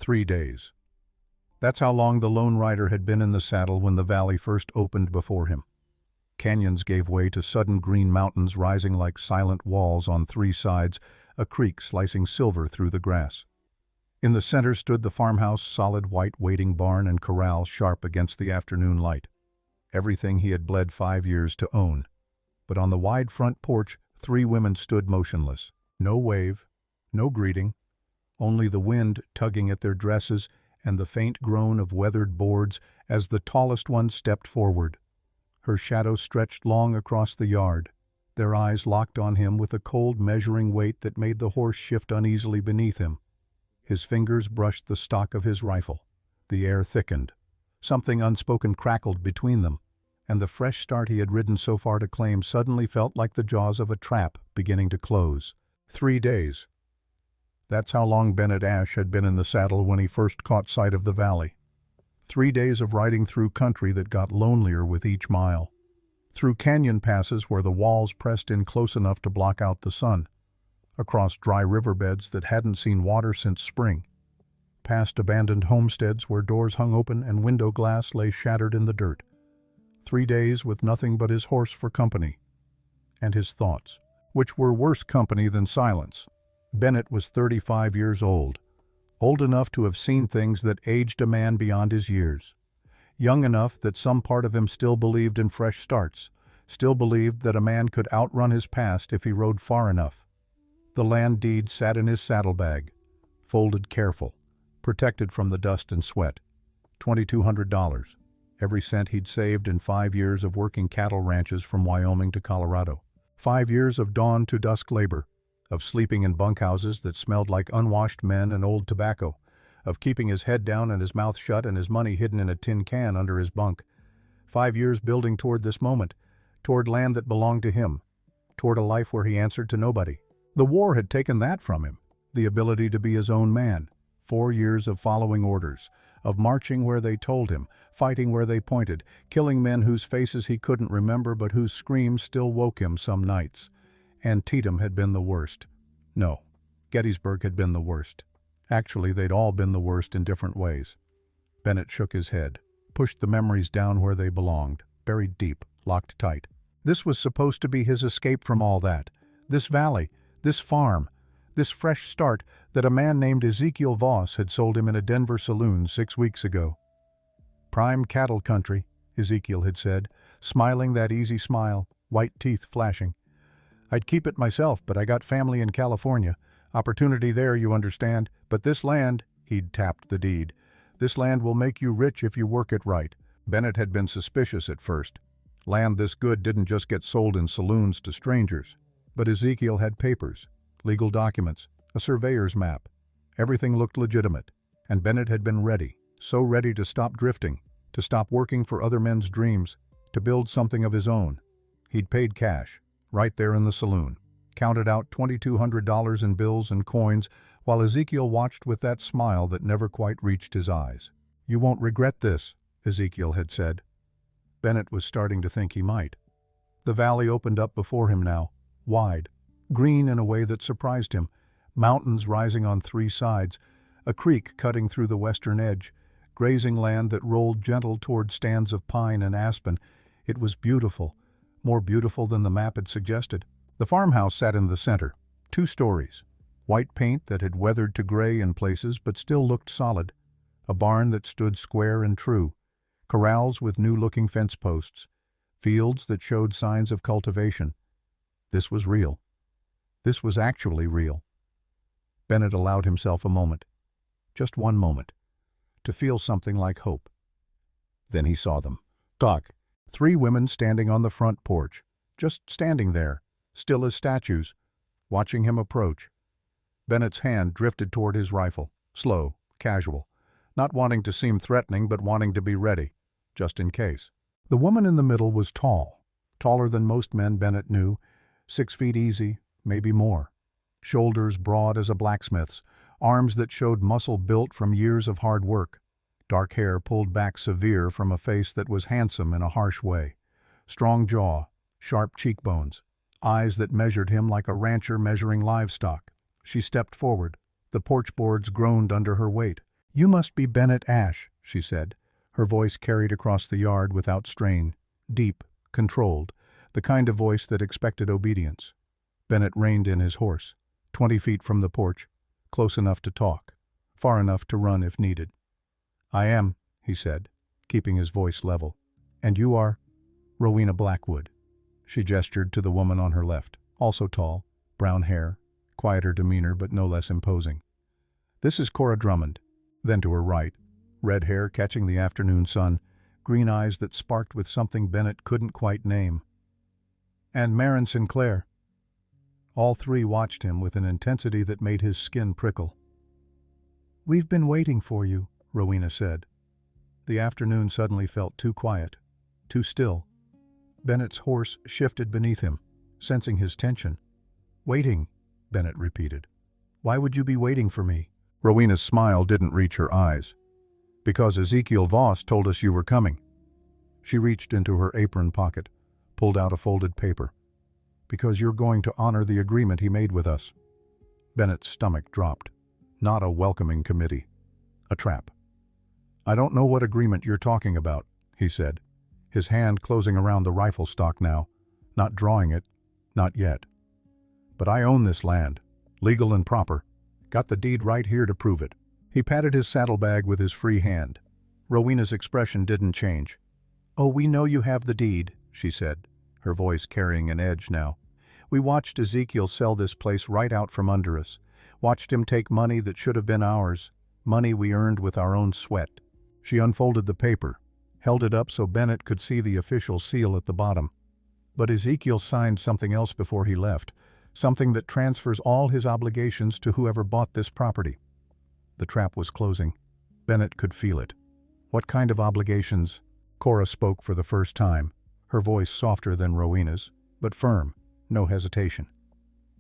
3 days. That's how long the lone rider had been in the saddle when the valley first opened before him. Canyons gave way to sudden green mountains rising like silent walls on 3 sides, a creek slicing silver through the grass. In the center stood the farmhouse, solid white waiting barn and corral sharp against the afternoon light. Everything he had bled 5 years to own. But on the wide front porch, 3 women stood motionless. No wave, no greeting, only the wind tugging at their dresses and the faint groan of weathered boards as the tallest one stepped forward. Her shadow stretched long across the yard, their eyes locked on him with a cold measuring weight that made the horse shift uneasily beneath him. His fingers brushed the stock of his rifle. The air thickened. Something unspoken crackled between them, and the fresh start he had ridden so far to claim suddenly felt like the jaws of a trap beginning to close. 3 days. That's how long Bennett Ash had been in the saddle when he first caught sight of the valley. 3 days of riding through country that got lonelier with each mile. Through canyon passes where the walls pressed in close enough to block out the sun. Across dry riverbeds that hadn't seen water since spring. Past abandoned homesteads where doors hung open and window glass lay shattered in the dirt. 3 days with nothing but his horse for company. And his thoughts, which were worse company than silence. Bennett was 35 years old enough to have seen things that aged a man beyond his years. Young enough that some part of him still believed in fresh starts, still believed that a man could outrun his past if he rode far enough. The land deed sat in his saddlebag, folded careful, protected from the dust and sweat. $2,200, every cent he'd saved in 5 years of working cattle ranches from Wyoming to Colorado. 5 years of dawn to dusk labor, of sleeping in bunkhouses that smelled like unwashed men and old tobacco, of keeping his head down and his mouth shut and his money hidden in a tin can under his bunk. 5 years building toward this moment, toward land that belonged to him, toward a life where he answered to nobody. The war had taken that from him, the ability to be his own man. 4 years of following orders, of marching where they told him, fighting where they pointed, killing men whose faces he couldn't remember but whose screams still woke him some nights. Antietam had been the worst. No, Gettysburg had been the worst. Actually, they'd all been the worst in different ways. Bennett shook his head, pushed the memories down where they belonged, buried deep, locked tight. This was supposed to be his escape from all that. This valley, this farm, this fresh start that a man named Ezekiel Voss had sold him in a Denver saloon 6 weeks ago. Prime cattle country, Ezekiel had said, smiling that easy smile, white teeth flashing. I'd keep it myself, but I got family in California. Opportunity there, you understand. But this land, he'd tapped the deed, this land will make you rich if you work it right. Bennett had been suspicious at first. Land this good didn't just get sold in saloons to strangers. But Ezekiel had papers, legal documents, a surveyor's map. Everything looked legitimate. And Bennett had been ready, so ready to stop drifting, to stop working for other men's dreams, to build something of his own. He'd paid cash, right there in the saloon, counted out $2,200 in bills and coins, while Ezekiel watched with that smile that never quite reached his eyes. You won't regret this, Ezekiel had said. Bennett was starting to think he might. The valley opened up before him now, wide, green in a way that surprised him, mountains rising on 3 sides, a creek cutting through the western edge, grazing land that rolled gentle toward stands of pine and aspen. It was beautiful, more beautiful than the map had suggested. The farmhouse sat in the center, 2 stories, white paint that had weathered to gray in places but still looked solid, a barn that stood square and true, corrals with new-looking fence posts, fields that showed signs of cultivation. This was real. This was actually real. Bennett allowed himself a moment, just one moment, to feel something like hope. Then he saw them. 3 women standing on the front porch, just standing there, still as statues, watching him approach. Bennett's hand drifted toward his rifle, slow, casual, not wanting to seem threatening but wanting to be ready, just in case. The woman in the middle was tall, taller than most men Bennett knew, 6 feet easy, maybe more. Shoulders broad as a blacksmith's, arms that showed muscle built from years of hard work. Dark hair pulled back severe from a face that was handsome in a harsh way. Strong jaw, sharp cheekbones, eyes that measured him like a rancher measuring livestock. She stepped forward. The porch boards groaned under her weight. "You must be Bennett Ash," she said. Her voice carried across the yard without strain, deep, controlled, the kind of voice that expected obedience. Bennett reined in his horse, 20 feet from the porch, close enough to talk, far enough to run if needed. "I am," he said, keeping his voice level. "And you are?" "Rowena Blackwood." She gestured to the woman on her left, also tall, brown hair, quieter demeanor but no less imposing. "This is Cora Drummond." Then to her right, red hair catching the afternoon sun, green eyes that sparked with something Bennett couldn't quite name. "And Marin Sinclair." All three watched him with an intensity that made his skin prickle. "We've been waiting for you," Rowena said. The afternoon suddenly felt too quiet, too still. Bennett's horse shifted beneath him, sensing his tension. "Waiting," Bennett repeated. "Why would you be waiting for me?" Rowena's smile didn't reach her eyes. "Because Ezekiel Voss told us you were coming." She reached into her apron pocket, pulled out a folded paper. "Because you're going to honor the agreement he made with us." Bennett's stomach dropped. Not a welcoming committee. A trap. "I don't know what agreement you're talking about," he said, his hand closing around the rifle stock now, not drawing it, not yet. "But I own this land, legal and proper. Got the deed right here to prove it." He patted his saddlebag with his free hand. Rowena's expression didn't change. "Oh, we know you have the deed," she said, her voice carrying an edge now. "We watched Ezekiel sell this place right out from under us. Watched him take money that should have been ours, money we earned with our own sweat." She unfolded the paper, held it up so Bennett could see the official seal at the bottom. "But Ezekiel signed something else before he left, something that transfers all his obligations to whoever bought this property." The trap was closing. Bennett could feel it. "What kind of obligations?" Cora spoke for the first time, her voice softer than Rowena's, but firm, no hesitation.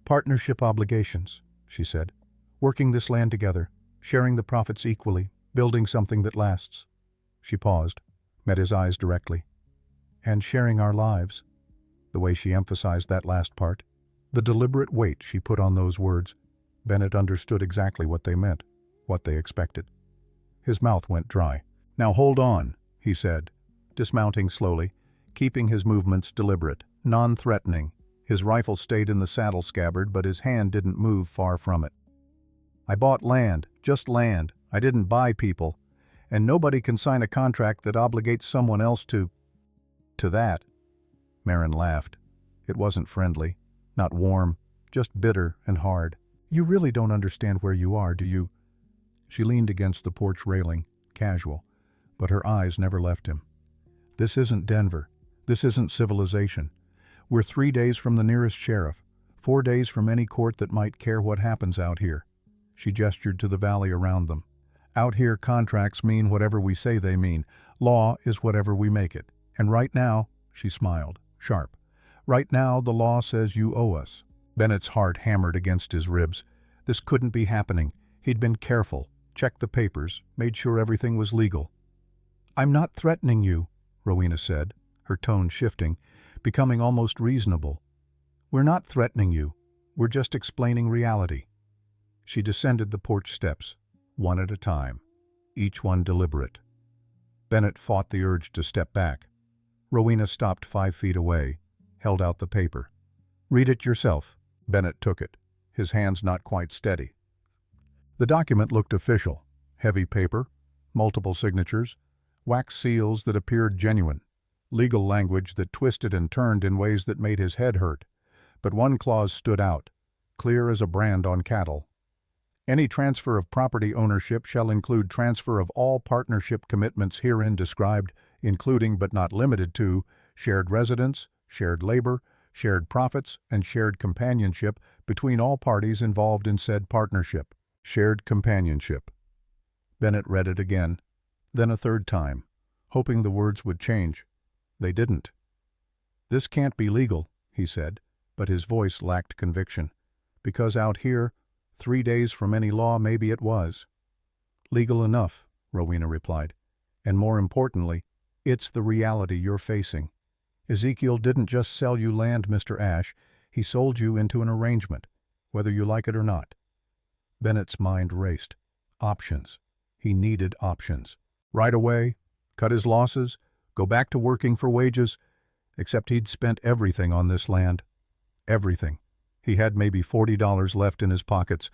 "Partnership obligations," she said. "Working this land together, sharing the profits equally, building something that lasts." She paused, met his eyes directly. "And sharing our lives." The way she emphasized that last part, the deliberate weight she put on those words, Bennett understood exactly what they meant, what they expected. His mouth went dry. "Now hold on," he said, dismounting slowly, keeping his movements deliberate, non-threatening. His rifle stayed in the saddle scabbard, but his hand didn't move far from it. "I bought land, just land. I didn't buy people. And nobody can sign a contract that obligates someone else to that." Marin laughed. It wasn't friendly, not warm, just bitter and hard. "You really don't understand where you are, do you?" She leaned against the porch railing, casual, but her eyes never left him. "This isn't Denver. This isn't civilization. We're 3 days from the nearest sheriff, 4 days from any court that might care what happens out here." She gestured to the valley around them. "Out here contracts mean whatever we say they mean. Law is whatever we make it. And right now," she smiled, sharp, "right now the law says you owe us." Bennett's heart hammered against his ribs. This couldn't be happening. He'd been careful, checked the papers, made sure everything was legal. "I'm not threatening you," Rowena said, her tone shifting, becoming almost reasonable. "We're not threatening you. We're just explaining reality." She descended the porch steps, one at a time, each one deliberate. Bennett fought the urge to step back. Rowena stopped 5 feet away, held out the paper. "Read it yourself." Bennett took it, his hands not quite steady. The document looked official. Heavy paper, multiple signatures, wax seals that appeared genuine, legal language that twisted and turned in ways that made his head hurt. But one clause stood out, clear as a brand on cattle. "Any transfer of property ownership shall include transfer of all partnership commitments herein described, including but not limited to shared residence, shared labor, shared profits, and shared companionship between all parties involved in said partnership." Shared companionship. Bennett read it again, then a third time, hoping the words would change. They didn't. "This can't be legal," he said, but his voice lacked conviction. "Because out here, 3 days from any law, maybe it was." "Legal enough," Rowena replied. "And more importantly, it's the reality you're facing. Ezekiel didn't just sell you land, Mr. Ash. He sold you into an arrangement, whether you like it or not." Bennett's mind raced. Options. He needed options. Right away, cut his losses, go back to working for wages, except he'd spent everything on this land. Everything. He had maybe $40 left in his pockets,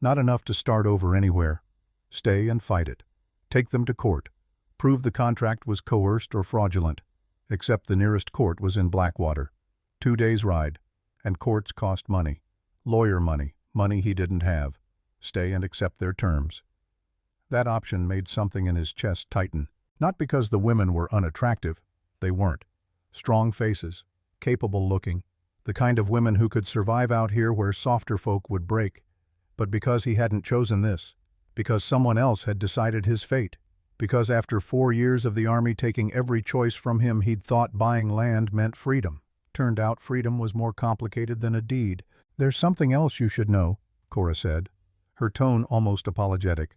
not enough to start over anywhere. Stay and fight it. Take them to court. Prove the contract was coerced or fraudulent. Except the nearest court was in Blackwater. 2 days' ride. And courts cost money. Lawyer money. Money he didn't have. Stay and accept their terms. That option made something in his chest tighten. Not because the women were unattractive. They weren't. Strong faces. Capable looking. The kind of women who could survive out here where softer folk would break. But because he hadn't chosen this. Because someone else had decided his fate. Because after 4 years of the army taking every choice from him, he'd thought buying land meant freedom. Turned out freedom was more complicated than a deed. "There's something else you should know," Cora said, her tone almost apologetic.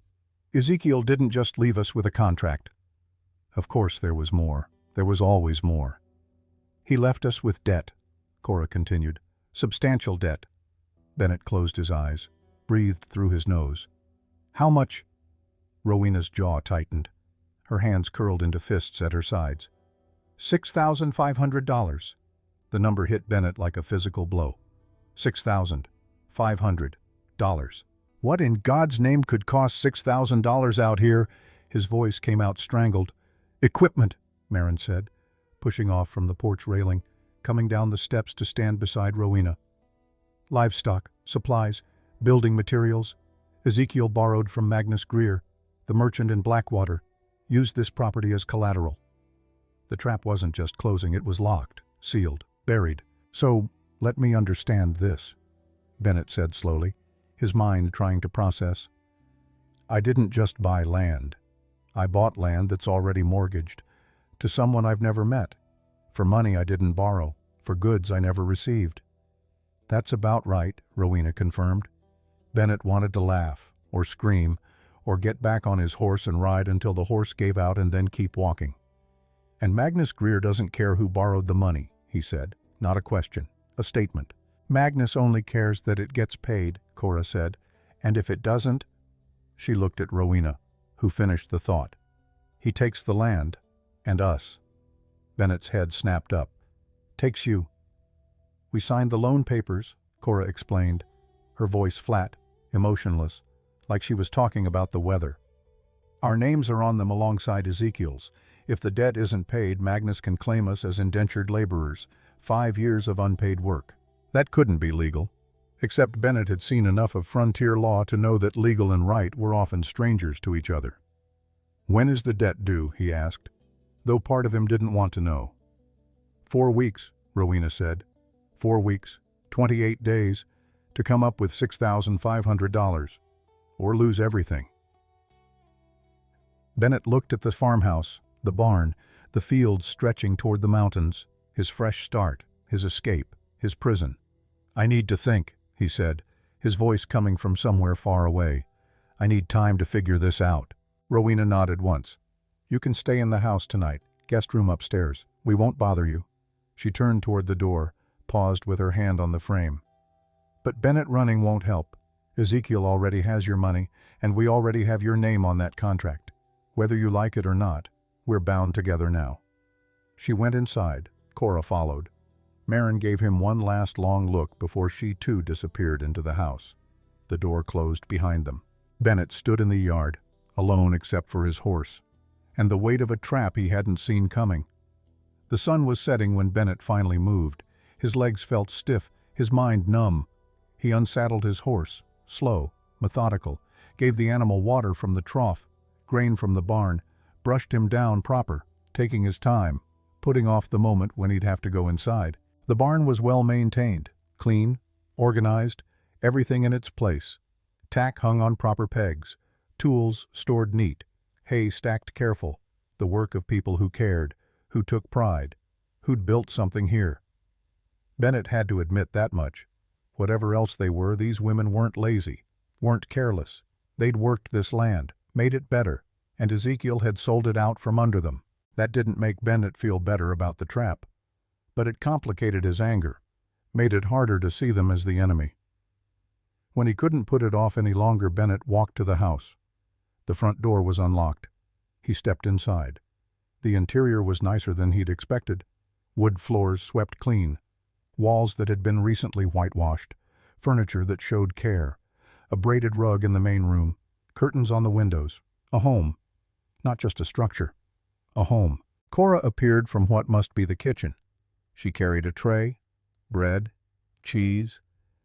"Ezekiel didn't just leave us with a contract." Of course there was more. There was always more. "He left us with debt," Cora continued. "Substantial debt." Bennett closed his eyes, breathed through his nose. "How much?" Rowena's jaw tightened. Her hands curled into fists at her sides. $6,500. The number hit Bennett like a physical blow. $6,500. What in God's name could cost $6,000 out here? His voice came out strangled. "Equipment," Marin said, pushing off from the porch railing, coming down the steps to stand beside Rowena. "Livestock, supplies, building materials. Ezekiel borrowed from Magnus Greer, the merchant in Blackwater, used this property as collateral." The trap wasn't just closing, it was locked, sealed, buried. "So, let me understand this," Bennett said slowly, his mind trying to process. "I didn't just buy land. I bought land that's already mortgaged, to someone I've never met, for money I didn't borrow, for goods I never received." "That's about right," Rowena confirmed. Bennett wanted to laugh, or scream, or get back on his horse and ride until the horse gave out and then keep walking. "And Magnus Greer doesn't care who borrowed the money," he said. "Not a question, a statement." "Magnus only cares that it gets paid," Cora said. "And if it doesn't—" She looked at Rowena, who finished the thought. "He takes the land, and us." Bennett's head snapped up. "Takes you." "We signed the loan papers," Cora explained, her voice flat, emotionless, like she was talking about the weather. "Our names are on them alongside Ezekiel's. If the debt isn't paid, Magnus can claim us as indentured laborers. 5 years of unpaid work." That couldn't be legal, except Bennett had seen enough of frontier law to know that legal and right were often strangers to each other. "When is the debt due?" he asked, though part of him didn't want to know. 4 weeks, Rowena said. 4 weeks, 28 days, to come up with $6,500. Or lose everything. Bennett looked at the farmhouse, the barn, the fields stretching toward the mountains, his fresh start, his escape, his prison. "I need to think," he said, his voice coming from somewhere far away. "I need time to figure this out." Rowena nodded once. "You can stay in the house tonight, guest room upstairs. We won't bother you." She turned toward the door, paused with her hand on the frame. "But Bennett running won't help. Ezekiel already has your money, and we already have your name on that contract. Whether you like it or not, we're bound together now." She went inside. Cora followed. Marin gave him one last long look before she too disappeared into the house. The door closed behind them. Bennett stood in the yard, alone except for his horse, and the weight of a trap he hadn't seen coming. The sun was setting when Bennett finally moved. His legs felt stiff, his mind numb. He unsaddled his horse, slow, methodical, gave the animal water from the trough, grain from the barn, brushed him down proper, taking his time, putting off the moment when he'd have to go inside. The barn was well maintained, clean, organized, everything in its place. Tack hung on proper pegs, tools stored neat, hay stacked careful, the work of people who cared, who took pride, who'd built something here. Bennett had to admit that much. Whatever else they were, these women weren't lazy, weren't careless. They'd worked this land, made it better, and Ezekiel had sold it out from under them. That didn't make Bennett feel better about the trap. But it complicated his anger, made it harder to see them as the enemy. When he couldn't put it off any longer, Bennett walked to the house. The front door was unlocked. He stepped inside. The interior was nicer than he'd expected. Wood floors swept clean. Walls that had been recently whitewashed. Furniture that showed care. A braided rug in the main room. Curtains on the windows. A home. Not just a structure. A home. Cora appeared from what must be the kitchen. She carried a tray, bread, cheese,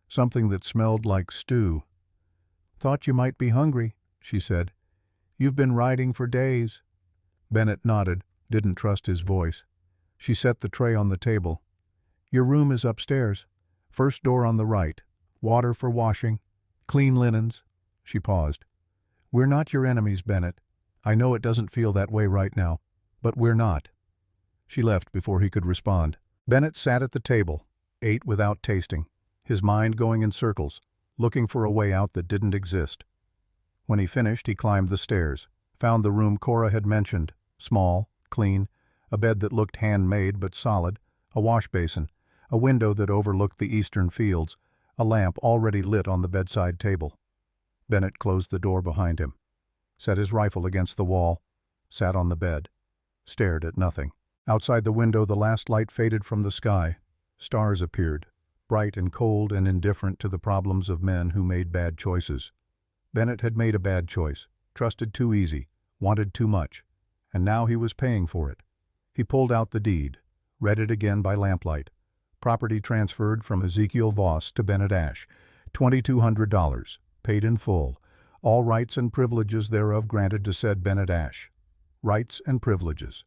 something that smelled like stew. "Thought you might be hungry," she said. "You've been riding for days." Bennett nodded, didn't trust his voice. She set the tray on the table. "Your room is upstairs. First door on the right. Water for washing. Clean linens." She paused. "We're not your enemies, Bennett. I know it doesn't feel that way right now, but we're not." She left before he could respond. Bennett sat at the table, ate without tasting, his mind going in circles, looking for a way out that didn't exist. When he finished, he climbed the stairs, found the room Cora had mentioned, small, clean, a bed that looked handmade but solid, a wash basin, a window that overlooked the eastern fields, a lamp already lit on the bedside table. Bennett closed the door behind him, set his rifle against the wall, sat on the bed, stared at nothing. Outside the window, the last light faded from the sky. Stars appeared, bright and cold and indifferent to the problems of men who made bad choices. Bennett had made a bad choice, trusted too easy, wanted too much, and now he was paying for it. He pulled out the deed, read it again by lamplight. Property transferred from Ezekiel Voss to Bennett Ash, $2,200, paid in full, all rights and privileges thereof granted to said Bennett Ash. Rights and privileges.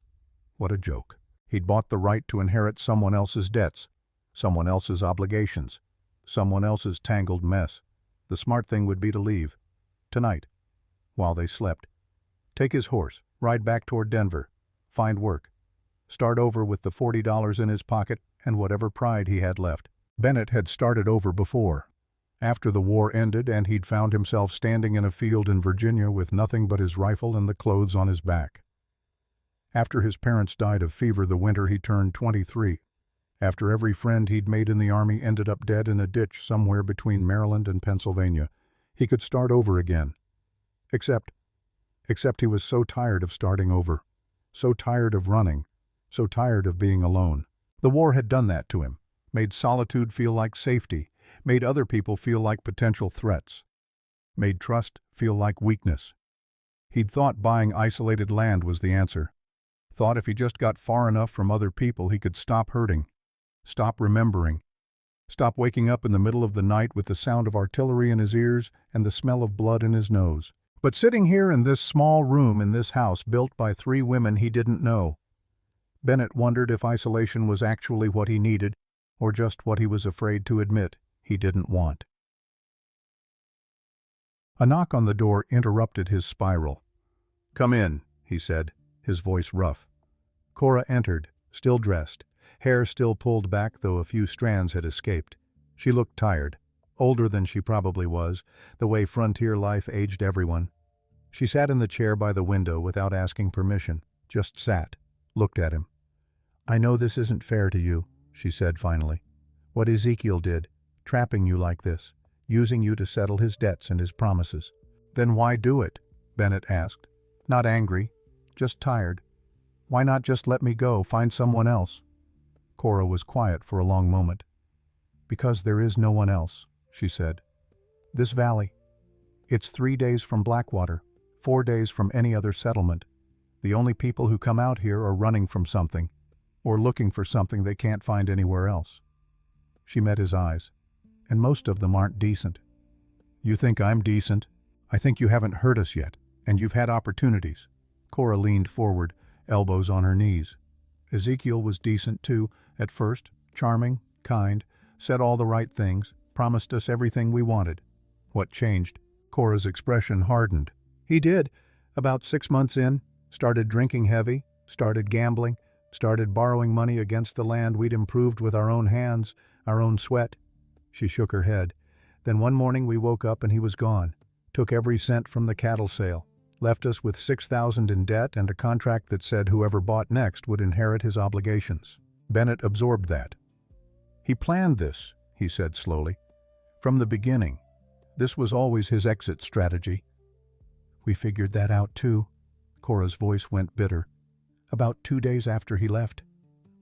What a joke. He'd bought the right to inherit someone else's debts, someone else's obligations, someone else's tangled mess. The smart thing would be to leave. Tonight. While they slept. Take his horse, ride back toward Denver, find work. Start over with the $40 in his pocket and whatever pride he had left. Bennett had started over before. After the war ended and he'd found himself standing in a field in Virginia with nothing but his rifle and the clothes on his back. After his parents died of fever the winter he turned 23. After every friend he'd made in the Army ended up dead in a ditch somewhere between Maryland and Pennsylvania, he could start over again. Except he was so tired of starting over, so tired of running, so tired of being alone. The war had done that to him, made solitude feel like safety, made other people feel like potential threats, made trust feel like weakness. He'd thought buying isolated land was the answer. Thought if he just got far enough from other people he could stop hurting, stop remembering, stop waking up in the middle of the night with the sound of artillery in his ears and the smell of blood in his nose. But sitting here in this small room in this house built by 3 women he didn't know, Bennett wondered if isolation was actually what he needed or just what he was afraid to admit he didn't want. A knock on the door interrupted his spiral. "Come in," he said, his voice rough. Cora entered, still dressed, hair still pulled back though a few strands had escaped. She looked tired, older than she probably was, the way frontier life aged everyone. She sat in the chair by the window without asking permission, just sat, looked at him. "I know this isn't fair to you," she said finally. "What Ezekiel did, trapping you like this, using you to settle his debts and his promises." "Then why do it?" Bennett asked. Not angry, just tired. "Why not just let me go, find someone else?" Cora was quiet for a long moment. "Because there is no one else," she said. "This valley. It's 3 days from Blackwater, 4 days from any other settlement. The only people who come out here are running from something, or looking for something they can't find anywhere else." She met his eyes. "And most of them aren't decent." "You think I'm decent? I think you haven't hurt us yet, and you've had opportunities." Cora leaned forward, elbows on her knees. "Ezekiel was decent too, at first, charming, kind, said all the right things, promised us everything we wanted." "What changed?" Cora's expression hardened. "He did. About 6 months in, started drinking heavy, started gambling, started borrowing money against the land we'd improved with our own hands, our own sweat." She shook her head. "Then one morning we woke up and he was gone. Took every cent from the cattle sale. Left us with $6,000 in debt and a contract that said whoever bought next would inherit his obligations." Bennett absorbed that. "He planned this," he said slowly. "From the beginning. This was always his exit strategy." We figured that out too. Cora's voice went bitter. About 2 days after he left,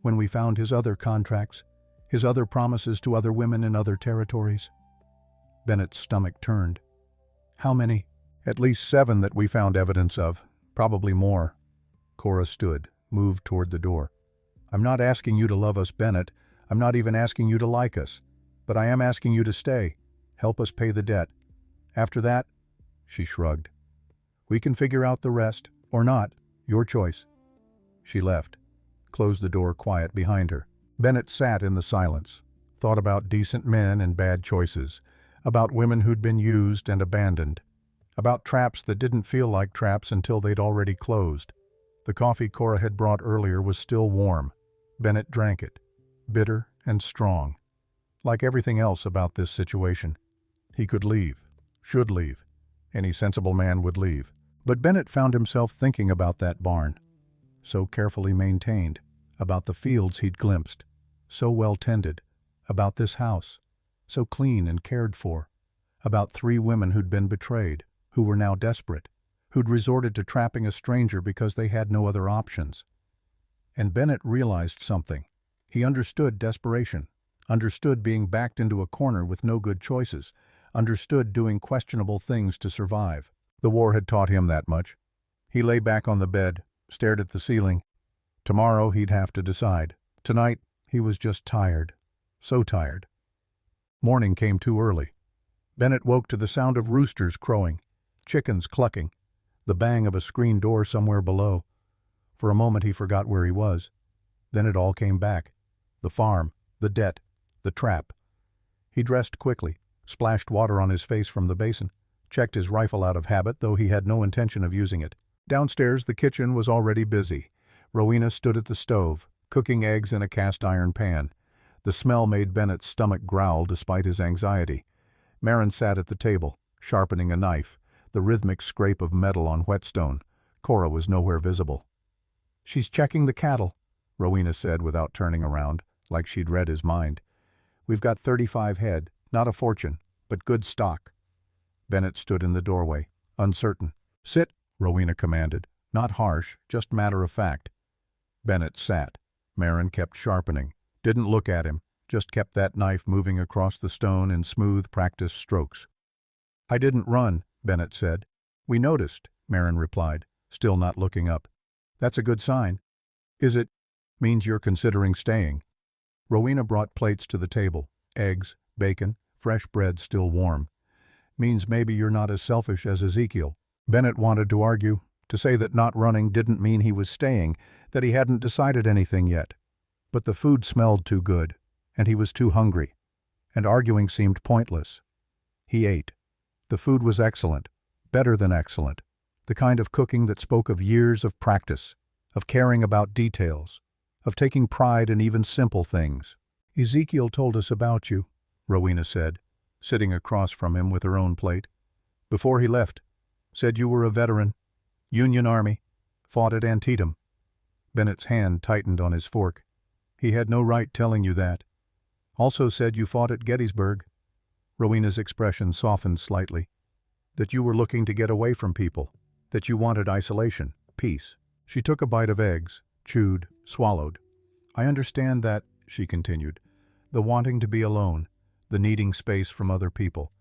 when we found his other contracts, his other promises to other women in other territories. Bennett's stomach turned. How many? At least 7 that we found evidence of, probably more. Cora stood, moved toward the door. I'm not asking you to love us, Bennett. I'm not even asking you to like us. But I am asking you to stay. Help us pay the debt. After that, she shrugged. We can figure out the rest, or not. Your choice. She left, closed the door quiet behind her. Bennett sat in the silence, thought about decent men and bad choices, about women who'd been used and abandoned, about traps that didn't feel like traps until they'd already closed. The coffee Cora had brought earlier was still warm. Bennett drank it, bitter and strong. Like everything else about this situation, he could leave, should leave. Any sensible man would leave. But Bennett found himself thinking about that barn, so carefully maintained, about the fields he'd glimpsed, so well tended, about this house, so clean and cared for, about 3 women who'd been betrayed, who were now desperate, who'd resorted to trapping a stranger because they had no other options. And Bennett realized something. He understood desperation, understood being backed into a corner with no good choices, understood doing questionable things to survive. The war had taught him that much. He lay back on the bed, stared at the ceiling. Tomorrow he'd have to decide. Tonight he was just tired. So tired. Morning came too early. Bennett woke to the sound of roosters crowing, chickens clucking, the bang of a screen door somewhere below. For a moment he forgot where he was. Then it all came back. The farm, the debt, the trap. He dressed quickly, splashed water on his face from the basin, checked his rifle out of habit, though he had no intention of using it. Downstairs, the kitchen was already busy. Rowena stood at the stove, cooking eggs in a cast-iron pan. The smell made Bennett's stomach growl despite his anxiety. Marin sat at the table, sharpening a knife, the rhythmic scrape of metal on whetstone. Cora was nowhere visible. "She's checking the cattle," Rowena said without turning around, like she'd read his mind. "We've got 35 head, not a fortune, but good stock." Bennett stood in the doorway, uncertain. "Sit," Rowena commanded, not harsh, just matter of fact. Bennett sat. Marin kept sharpening, didn't look at him, just kept that knife moving across the stone in smooth, practiced strokes. "I didn't run," Bennett said. "We noticed," Marin replied, still not looking up. "That's a good sign." "Is it? Means you're considering staying." Rowena brought plates to the table, eggs, bacon, fresh bread still warm. "Means maybe you're not as selfish as Ezekiel." Bennett wanted to argue, to say that not running didn't mean he was staying, that he hadn't decided anything yet. But the food smelled too good, and he was too hungry, and arguing seemed pointless. He ate. The food was excellent, better than excellent, the kind of cooking that spoke of years of practice, of caring about details, of taking pride in even simple things. "Ezekiel told us about you," Rowena said, sitting across from him with her own plate. "Before he left, said you were a veteran, Union Army, fought at Antietam." Bennett's hand tightened on his fork. "He had no right telling you that. Also said you fought at Gettysburg." Rowena's expression softened slightly. "That you were looking to get away from people, that you wanted isolation, peace." She took a bite of eggs, chewed, swallowed. "I understand that," she continued, "the wanting to be alone, the needing space from other people.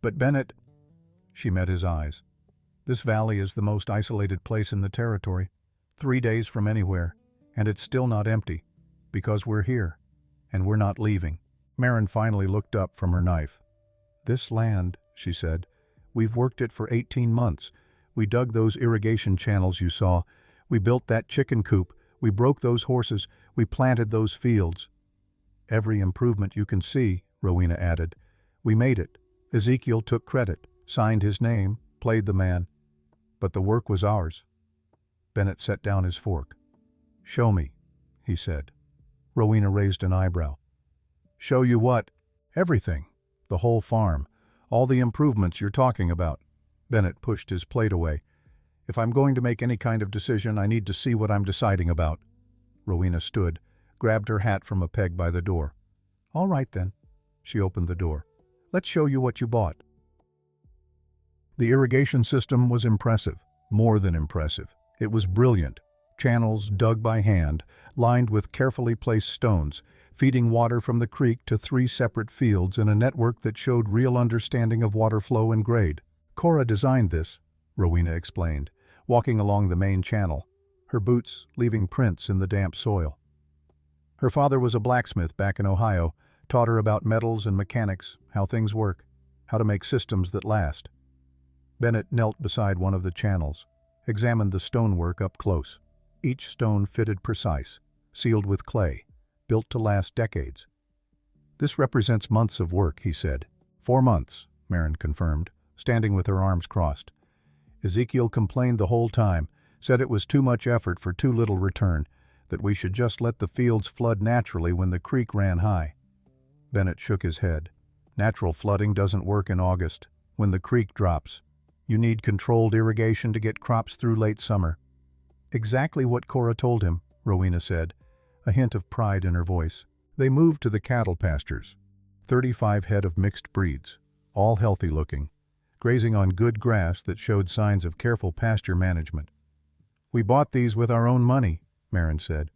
But Bennett," she met his eyes, "this valley is the most isolated place in the territory, 3 days from anywhere, and it's still not empty, because we're here, and we're not leaving." Marin finally looked up from her knife. "This land," she said, "we've worked it for 18 months. We dug those irrigation channels you saw. We built that chicken coop. We broke those horses. We planted those fields. Every improvement you can see," Rowena added. "We made it. Ezekiel took credit, signed his name, played the man. But the work was ours." Bennett set down his fork. "Show me," he said. Rowena raised an eyebrow. "Show you what?" "Everything. The whole farm. All the improvements you're talking about." Bennett pushed his plate away. "If I'm going to make any kind of decision, I need to see what I'm deciding about." Rowena stood, grabbed her hat from a peg by the door. "All right then." She opened the door. "Let's show you what you bought." The irrigation system was impressive, more than impressive. It was brilliant. Channels dug by hand, lined with carefully placed stones, feeding water from the creek to 3 separate fields in a network that showed real understanding of water flow and grade. Cora designed this, Rowena explained, walking along the main channel, her boots leaving prints in the damp soil. Her father was a blacksmith back in Ohio, taught her about metals and mechanics, how things work, how to make systems that last. Bennett knelt beside one of the channels, examined the stonework up close. Each stone fitted precise, sealed with clay, built to last decades. "This represents months of work," he said. 4 months, Marin confirmed, standing with her arms crossed. Ezekiel complained the whole time, said it was too much effort for too little return, that we should just let the fields flood naturally when the creek ran high. Bennett shook his head. Natural flooding doesn't work in August, when the creek drops. You need controlled irrigation to get crops through late summer. Exactly what Cora told him, Rowena said, a hint of pride in her voice. They moved to the cattle pastures. 35 head of mixed breeds, all healthy-looking, grazing on good grass that showed signs of careful pasture management. "We bought these with our own money," Marin said.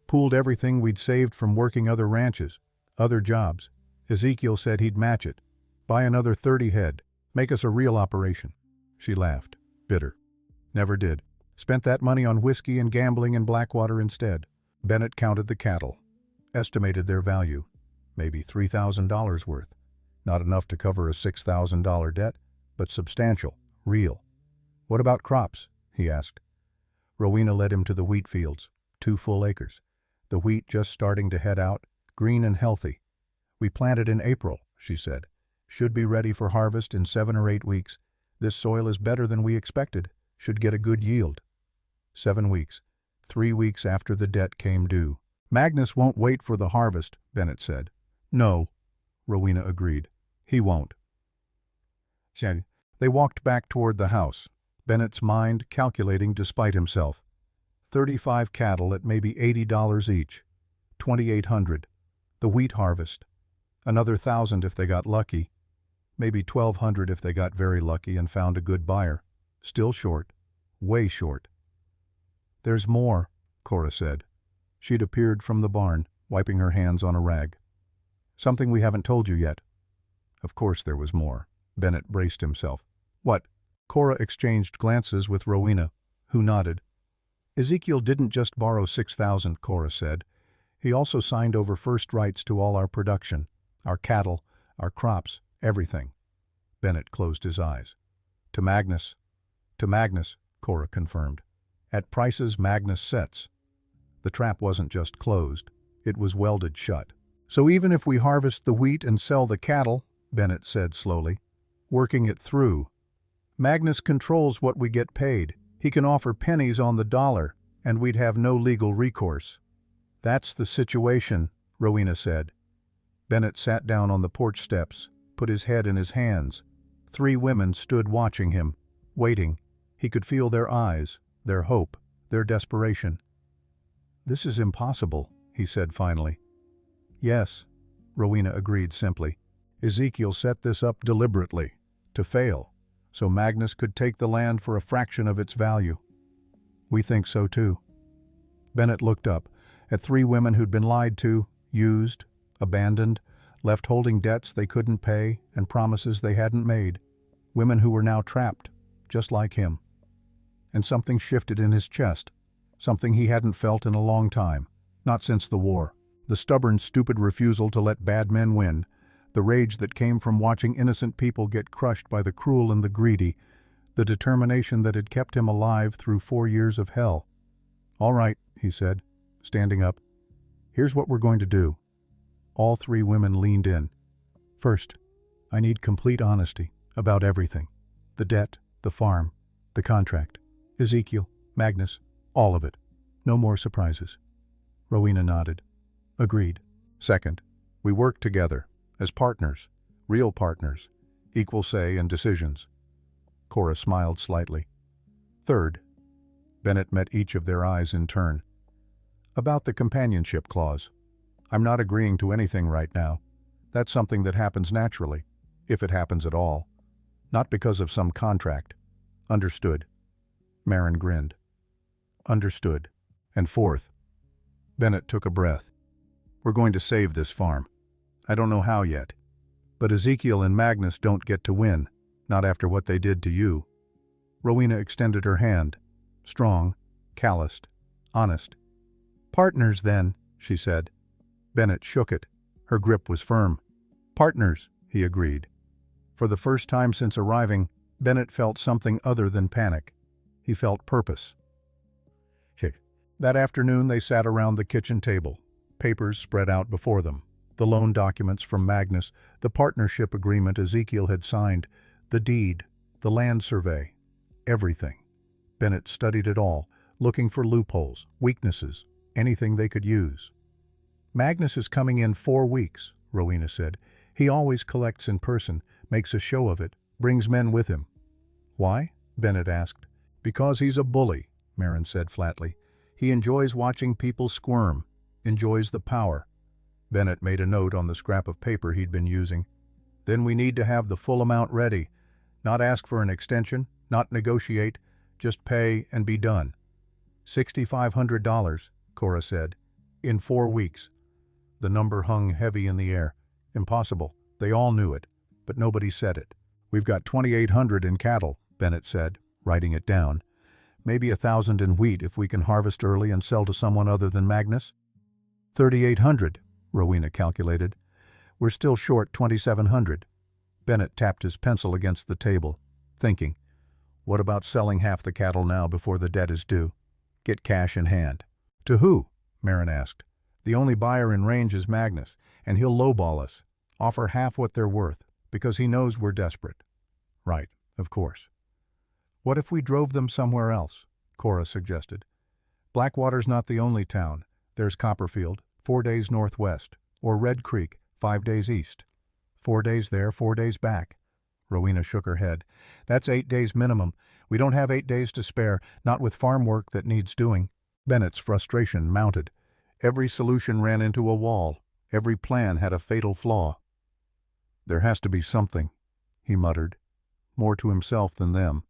"Pooled everything we'd saved from working other ranches, other jobs. Ezekiel said he'd match it. Buy another 30 head. Make us a real operation." She laughed, bitter. "Never did. Spent that money on whiskey and gambling in Blackwater instead." Bennett counted the cattle, estimated their value, maybe $3,000 worth. Not enough to cover a $6,000 debt, but substantial, real. "What about crops?" he asked. Rowena led him to the wheat fields, 2 full acres. The wheat just starting to head out, green and healthy. "We planted in April," she said. "Should be ready for harvest in 7 or 8 weeks. This soil is better than we expected. Should get a good yield." 7 weeks. 3 weeks after the debt came due. "Magnus won't wait for the harvest," Bennett said. "No," Rowena agreed. "He won't." They walked back toward the house, Bennett's mind calculating despite himself. 35 cattle at maybe $80 each. 2,800. The wheat harvest. Another 1,000 if they got lucky. Maybe 1,200 if they got very lucky and found a good buyer. Still short. Way short. "There's more," Cora said. She'd appeared from the barn, wiping her hands on a rag. "Something we haven't told you yet." Of course there was more. Bennett braced himself. "What?" Cora exchanged glances with Rowena, who nodded. "Ezekiel didn't just borrow 6,000, Cora said. He also signed over first rights to all our production, our cattle, our crops, everything." Bennett closed his eyes. "To Magnus." "To Magnus," Cora confirmed. "At prices Magnus sets." The trap wasn't just closed, it was welded shut. "So even if we harvest the wheat and sell the cattle," Bennett said slowly, "working it through, Magnus controls what we get paid. He can offer pennies on the dollar, and we'd have no legal recourse." "That's the situation," Rowena said. Bennett sat down on the porch steps, put his head in his hands. 3 women stood watching him, waiting. He could feel their eyes, their hope, their desperation. "This is impossible," he said finally. "Yes," Rowena agreed simply. "Ezekiel set this up deliberately, to fail, so Magnus could take the land for a fraction of its value." "We think so too." Bennett looked up at 3 women who'd been lied to, used, abandoned, left holding debts they couldn't pay and promises they hadn't made. Women who were now trapped, just like him. And something shifted in his chest, something he hadn't felt in a long time, not since the war. The stubborn, stupid refusal to let bad men win, the rage that came from watching innocent people get crushed by the cruel and the greedy, the determination that had kept him alive through 4 years of hell. "All right," he said, standing up. "Here's what we're going to do." All 3 women leaned in. "First, I need complete honesty about everything. The debt, the farm, the contract, Ezekiel, Magnus, all of it. No more surprises." Rowena nodded. "Agreed." "Second, we work together, as partners, real partners, equal say and decisions." Cora smiled slightly. "Third," Bennett met each of their eyes in turn. "About the companionship clause. I'm not agreeing to anything right now. That's something that happens naturally, if it happens at all. Not because of some contract. Understood. Marin grinned. Understood. And fourth. Bennett took a breath. We're going to save this farm. I don't know how yet. But Ezekiel and Magnus don't get to win, not after what they did to you. Rowena extended her hand. Strong, calloused, honest. Partners, then, she said. Bennett shook it. Her grip was firm. Partners, he agreed. For the first time since arriving, Bennett felt something other than panic. He felt purpose. That afternoon they sat around the kitchen table, papers spread out before them. The loan documents from Magnus, the partnership agreement Ezekiel had signed, the deed, the land survey, everything. Bennett studied it all, looking for loopholes, weaknesses, anything they could use. Magnus is coming in 4 weeks, Rowena said. He always collects in person, makes a show of it, brings men with him. Why? Bennett asked. Because he's a bully, Marin said flatly. He enjoys watching people squirm, enjoys the power. Bennett made a note on the scrap of paper he'd been using. Then we need to have the full amount ready. Not ask for an extension, not negotiate, just pay and be done. $6,500, Cora said. In 4 weeks. The number hung heavy in the air. Impossible. They all knew it, but nobody said it. We've got 2,800 in cattle, Bennett said, writing it down. Maybe 1,000 in wheat if we can harvest early and sell to someone other than Magnus. 3,800, Rowena calculated. We're still short 2,700. Bennett tapped his pencil against the table, thinking, what about selling half the cattle now before the debt is due? Get cash in hand. To who? Marin asked. The only buyer in range is Magnus, and he'll lowball us, offer half what they're worth, because he knows we're desperate. Right, of course. What if we drove them somewhere else? Cora suggested. Blackwater's not the only town. There's Copperfield, 4 days northwest, or Red Creek, 5 days east. 4 days there, 4 days back. Rowena shook her head. That's 8 days minimum. We don't have 8 days to spare, not with farm work that needs doing. Bennett's frustration mounted. Every solution ran into a wall. Every plan had a fatal flaw. There has to be something, he muttered, more to himself than them.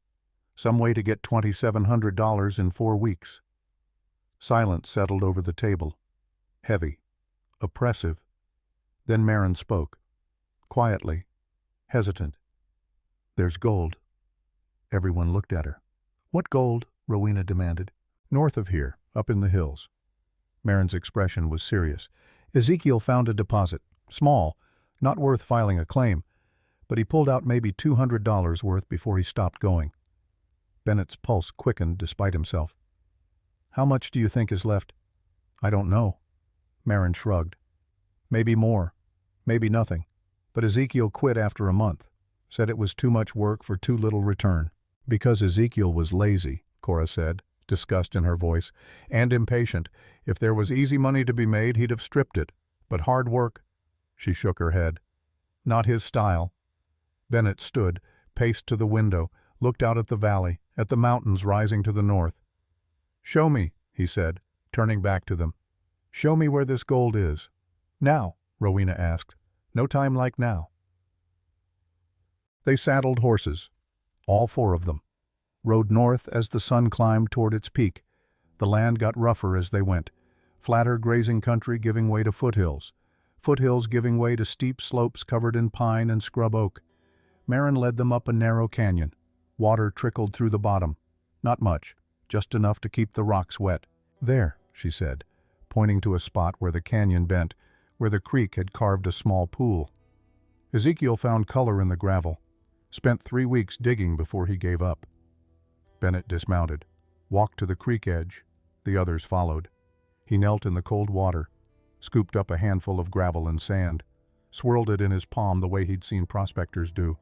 Some way to get $2,700 in 4 weeks. Silence settled over the table. Heavy. Oppressive. Then Marin spoke. Quietly. Hesitant. There's gold. Everyone looked at her. What gold? Rowena demanded. North of here, up in the hills. Marin's expression was serious. Ezekiel found a deposit. Small. Not worth filing a claim. But he pulled out maybe $200 worth before he stopped going. Bennett's pulse quickened despite himself. How much do you think is left? I don't know. Marin shrugged. Maybe more. Maybe nothing. But Ezekiel quit after a month. Said it was too much work for too little return. Because Ezekiel was lazy, Cora said, disgust in her voice, and impatient. If there was easy money to be made, he'd have stripped it. But hard work? She shook her head. Not his style. Bennett stood, paced to the window, looked out at the valley, at the mountains rising to the north. Show me, he said, turning back to them. Show me where this gold is. Now, Rowena asked. No time like now. They saddled horses, all 4 of them, rode north as the sun climbed toward its peak. The land got rougher as they went, flatter grazing country giving way to foothills, foothills giving way to steep slopes covered in pine and scrub oak. Marin led them up a narrow canyon. Water trickled through the bottom. Not much, just enough to keep the rocks wet. There, she said, pointing to a spot where the canyon bent, where the creek had carved a small pool. Ezekiel found color in the gravel, spent 3 weeks digging before he gave up. Bennett dismounted, walked to the creek edge. The others followed. He knelt in the cold water, scooped up a handful of gravel and sand, swirled it in his palm the way he'd seen prospectors do.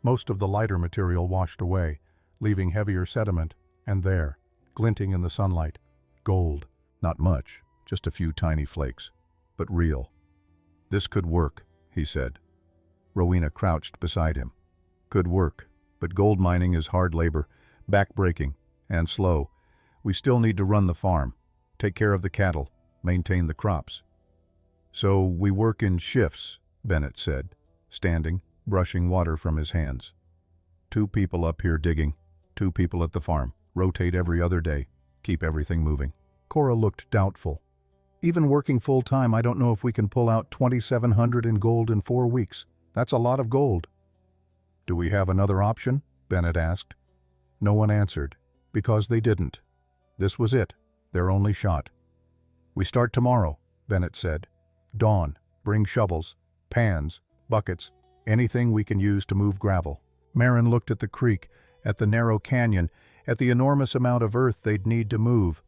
Most of the lighter material washed away, leaving heavier sediment, and there, glinting in the sunlight, gold. Not much, just a few tiny flakes, but real. This could work, he said. Rowena crouched beside him. Could work, but gold mining is hard labor, back-breaking, and slow. We still need to run the farm, take care of the cattle, maintain the crops. So we work in shifts, Bennett said, standing, brushing water from his hands. 2 people up here digging, 2 people at the farm. Rotate every other day. Keep everything moving. Cora looked doubtful. Even working full-time, I don't know if we can pull out $2,700 in gold in 4 weeks. That's a lot of gold. Do we have another option? Bennett asked. No one answered, because they didn't. This was it, their only shot. We start tomorrow, Bennett said. Dawn, bring shovels, pans, buckets, anything we can use to move gravel. Marin looked at the creek, at the narrow canyon, at the enormous amount of earth they'd need to move.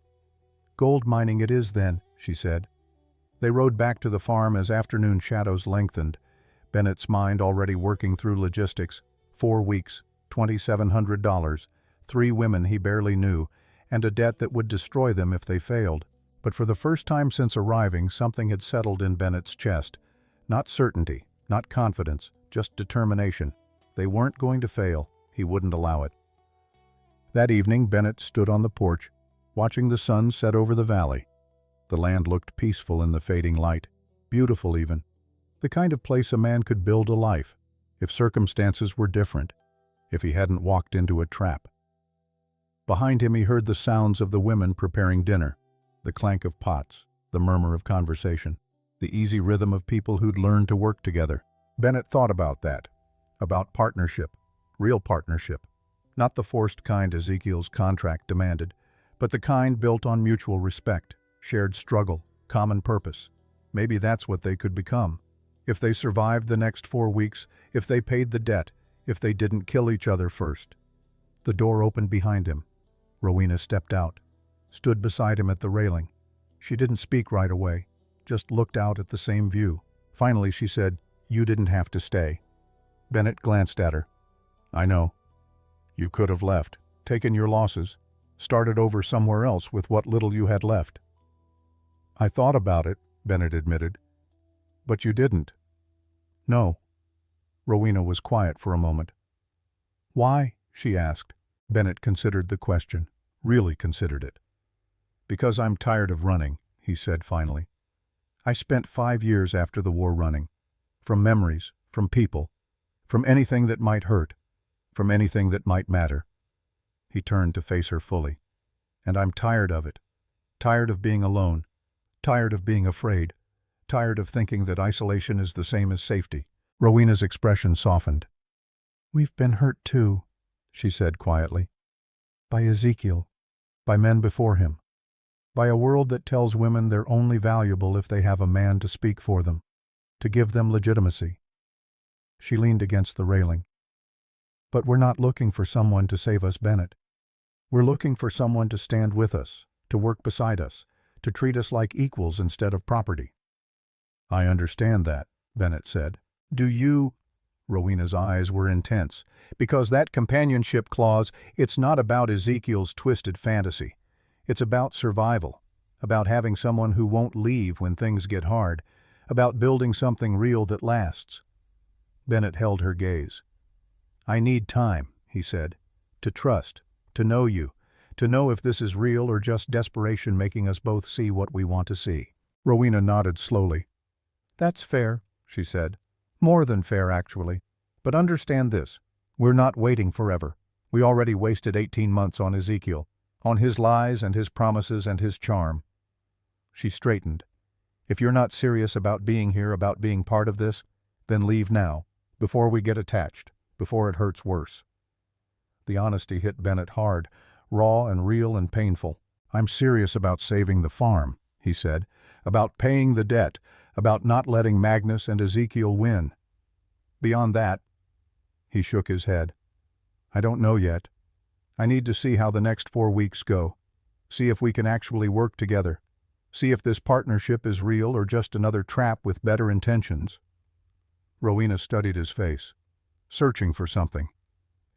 Gold mining it is then, she said. They rode back to the farm as afternoon shadows lengthened, Bennett's mind already working through logistics. 4 weeks, $2,700, 3 women he barely knew, and a debt that would destroy them if they failed. But for the first time since arriving, something had settled in Bennett's chest. Not certainty, not confidence, just determination. They weren't going to fail. He wouldn't allow it. That evening, Bennett stood on the porch, watching the sun set over the valley. The land looked peaceful in the fading light, beautiful even. The kind of place a man could build a life, if circumstances were different, if he hadn't walked into a trap. Behind him he heard the sounds of the women preparing dinner, the clank of pots, the murmur of conversation, the easy rhythm of people who'd learned to work together. Bennett thought about that, about partnership, real partnership, not the forced kind Ezekiel's contract demanded, but the kind built on mutual respect, shared struggle, common purpose. Maybe that's what they could become. If they survived the next 4 weeks, if they paid the debt, if they didn't kill each other first. The door opened behind him. Rowena stepped out, stood beside him at the railing. She didn't speak right away, just looked out at the same view. Finally she said, "You didn't have to stay." Bennett glanced at her. "I know. You could have left, taken your losses, started over somewhere else with what little you had left." "I thought about it," Bennett admitted. "But you didn't." "No." Rowena was quiet for a moment. "Why?" she asked. Bennett considered the question, really considered it. "Because I'm tired of running," he said finally. "I spent 5 years after the war running. From memories, from people, from anything that might hurt, from anything that might matter." He turned to face her fully. "And I'm tired of it. Tired of being alone. Tired of being afraid. Tired of thinking that isolation is the same as safety." Rowena's expression softened. "We've been hurt too," she said quietly. "By Ezekiel. By men before him. By a world that tells women they're only valuable if they have a man to speak for them, to give them legitimacy." She leaned against the railing. "But we're not looking for someone to save us, Bennett. We're looking for someone to stand with us, to work beside us, to treat us like equals instead of property." "I understand that," Bennett said. "Do you—" Rowena's eyes were intense. "Because that companionship clause, it's not about Ezekiel's twisted fantasy. It's about survival, about having someone who won't leave when things get hard, about building something real that lasts." Bennett held her gaze. "I need time," he said, "to trust, to know you, to know if this is real or just desperation making us both see what we want to see." Rowena nodded slowly. "That's fair," she said. "More than fair, actually. But understand this. We're not waiting forever. We already wasted 18 months on Ezekiel, on his lies and his promises and his charm." She straightened. "If you're not serious about being here, about being part of this, then leave now, before we get attached, before it hurts worse." The honesty hit Bennett hard, raw and real and painful. "I'm serious about saving the farm," he said, "about paying the debt, about not letting Magnus and Ezekiel win. Beyond that—" He shook his head. "I don't know yet. I need to see how the next 4 weeks go, see if we can actually work together, see if this partnership is real or just another trap with better intentions." Rowena studied his face, searching for something.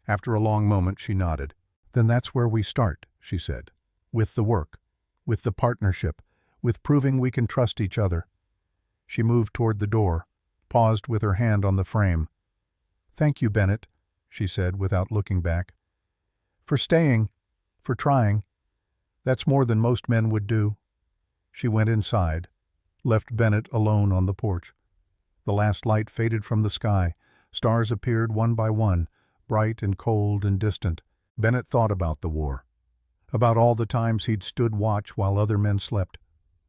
After a long moment she nodded. "Then that's where we start," she said. "With the work, with the partnership, with proving we can trust each other." She moved toward the door, paused with her hand on the frame. "Thank you, Bennett," she said without looking back. "For staying, for trying. That's more than most men would do." She went inside, left Bennett alone on the porch. The last light faded from the sky. Stars appeared one by one, bright and cold and distant. Bennett thought about the war, about all the times he'd stood watch while other men slept,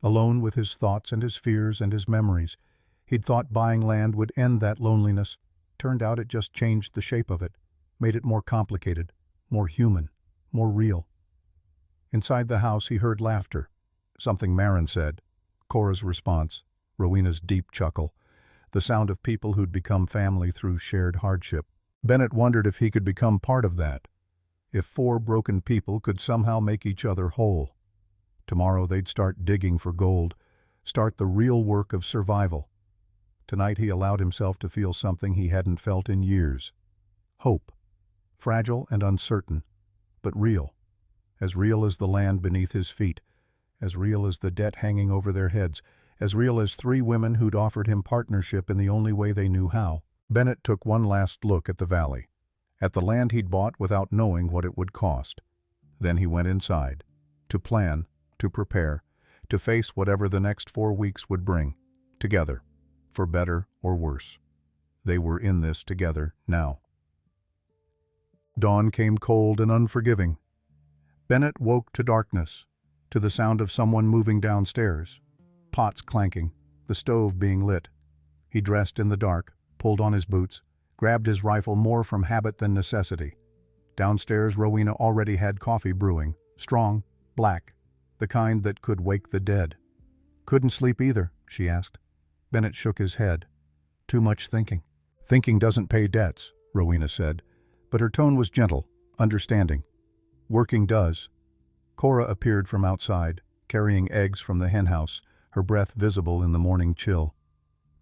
alone with his thoughts and his fears and his memories. He'd thought buying land would end that loneliness. Turned out it just changed the shape of it, made it more complicated, more human, more real. Inside the house he heard laughter. Something Marin said. Cora's response. Rowena's deep chuckle. The sound of people who'd become family through shared hardship. Bennett wondered if he could become part of that. If four broken people could somehow make each other whole. Tomorrow they'd start digging for gold, start the real work of survival. Tonight he allowed himself to feel something he hadn't felt in years. Hope. Fragile and uncertain, but real. As real as the land beneath his feet, as real as the debt hanging over their heads, as real as three women who'd offered him partnership in the only way they knew how. Bennett took one last look at the valley, at the land he'd bought without knowing what it would cost. Then he went inside, to plan, to prepare, to face whatever the next 4 weeks would bring, together, for better or worse. They were in this together now. Dawn came cold and unforgiving. Bennett woke to darkness, to the sound of someone moving downstairs, pots clanking, the stove being lit. He dressed in the dark, pulled on his boots, grabbed his rifle more from habit than necessity. Downstairs, Rowena already had coffee brewing, strong, black, the kind that could wake the dead. "Couldn't sleep either?" she asked. Bennett shook his head. "Too much thinking." "Thinking doesn't pay debts," Rowena said, but her tone was gentle, understanding. "Working does." Cora appeared from outside, carrying eggs from the henhouse, her breath visible in the morning chill.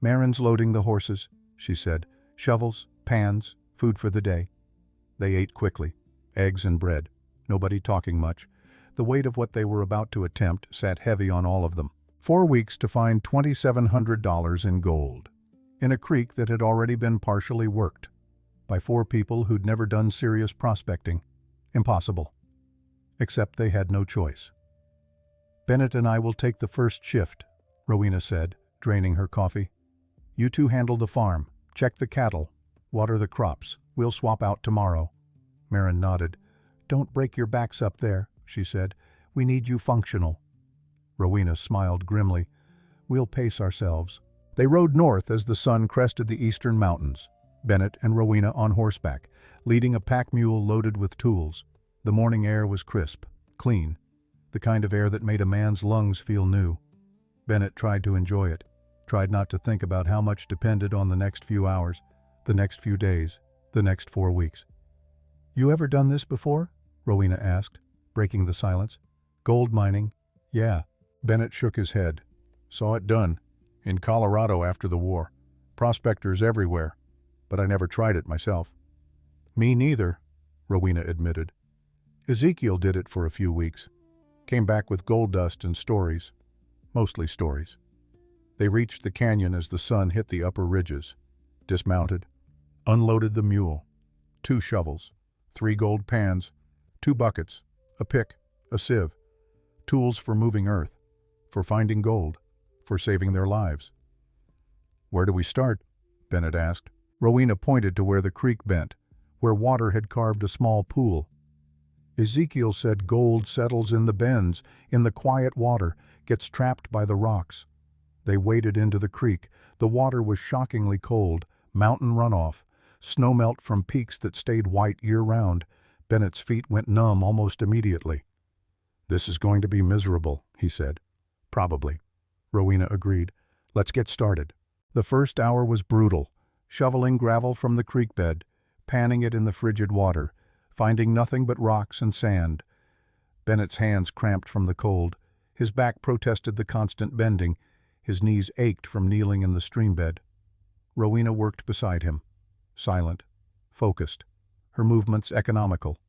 "Marin's loading the horses," she said. "Shovels, pans, food for the day." They ate quickly, eggs and bread, nobody talking much. The weight of what they were about to attempt sat heavy on all of them. 4 weeks to find $2,700 in gold, in a creek that had already been partially worked, by 4 people who'd never done serious prospecting. Impossible. Except they had no choice. "Bennett and I will take the first shift," Rowena said, draining her coffee. "You two handle the farm, check the cattle, water the crops. We'll swap out tomorrow." Marin nodded. "Don't break your backs up there," she said. "We need you functional." Rowena smiled grimly. "We'll pace ourselves." They rode north as the sun crested the eastern mountains, Bennett and Rowena on horseback, leading a pack mule loaded with tools. The morning air was crisp, clean, the kind of air that made a man's lungs feel new. Bennett tried to enjoy it, tried not to think about how much depended on the next few hours, the next few days, the next 4 weeks. "You ever done this before?" Rowena asked, breaking the silence. "Gold mining?" "Yeah." Bennett shook his head. "Saw it done. In Colorado after the war. Prospectors everywhere. But I never tried it myself." "Me neither," Rowena admitted. "Ezekiel did it for a few weeks. Came back with gold dust and stories. Mostly stories." They reached the canyon as the sun hit the upper ridges. Dismounted. Unloaded the mule. 2 shovels. 3 gold pans. 2 buckets. A pick. A sieve. Tools for moving earth. For finding gold. For saving their lives. "Where do we start?" Bennett asked. Rowena pointed to where the creek bent, where water had carved a small pool. "Ezekiel said gold settles in the bends, in the quiet water, gets trapped by the rocks." They waded into the creek. The water was shockingly cold, mountain runoff, snowmelt from peaks that stayed white year-round. Bennett's feet went numb almost immediately. "This is going to be miserable," he said. "Probably," Rowena agreed. "Let's get started." The first hour was brutal, shoveling gravel from the creek bed, panning it in the frigid water, finding nothing but rocks and sand. Bennett's hands cramped from the cold. His back protested the constant bending. His knees ached from kneeling in the stream bed. Rowena worked beside him, silent, focused, her movements economical.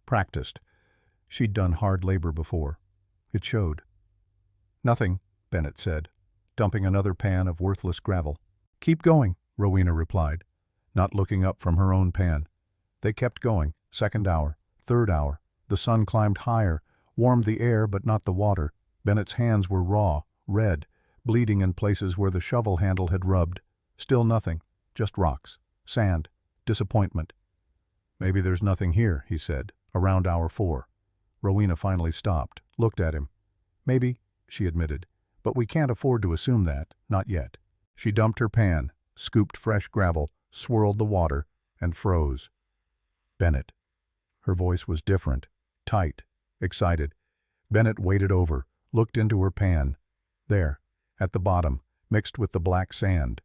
Practiced. She'd done hard labor before. It showed. "Nothing," Bennett said, dumping another pan of worthless gravel. "Keep going," Rowena replied, not looking up from her own pan. They kept going. 2nd hour, 3rd hour. The sun climbed higher, warmed the air but not the water. Bennett's hands were raw, red, bleeding in places where the shovel handle had rubbed. Still nothing, just rocks, sand, disappointment. Maybe there's nothing here, he said, around hour 4. Rowena finally stopped, looked at him. Maybe, she admitted, but we can't afford to assume that, not yet. She dumped her pan, scooped fresh gravel, swirled the water, and froze. Bennett. Her voice was different, tight, excited. Bennett waded over, looked into her pan. There, at the bottom, mixed with the black sand.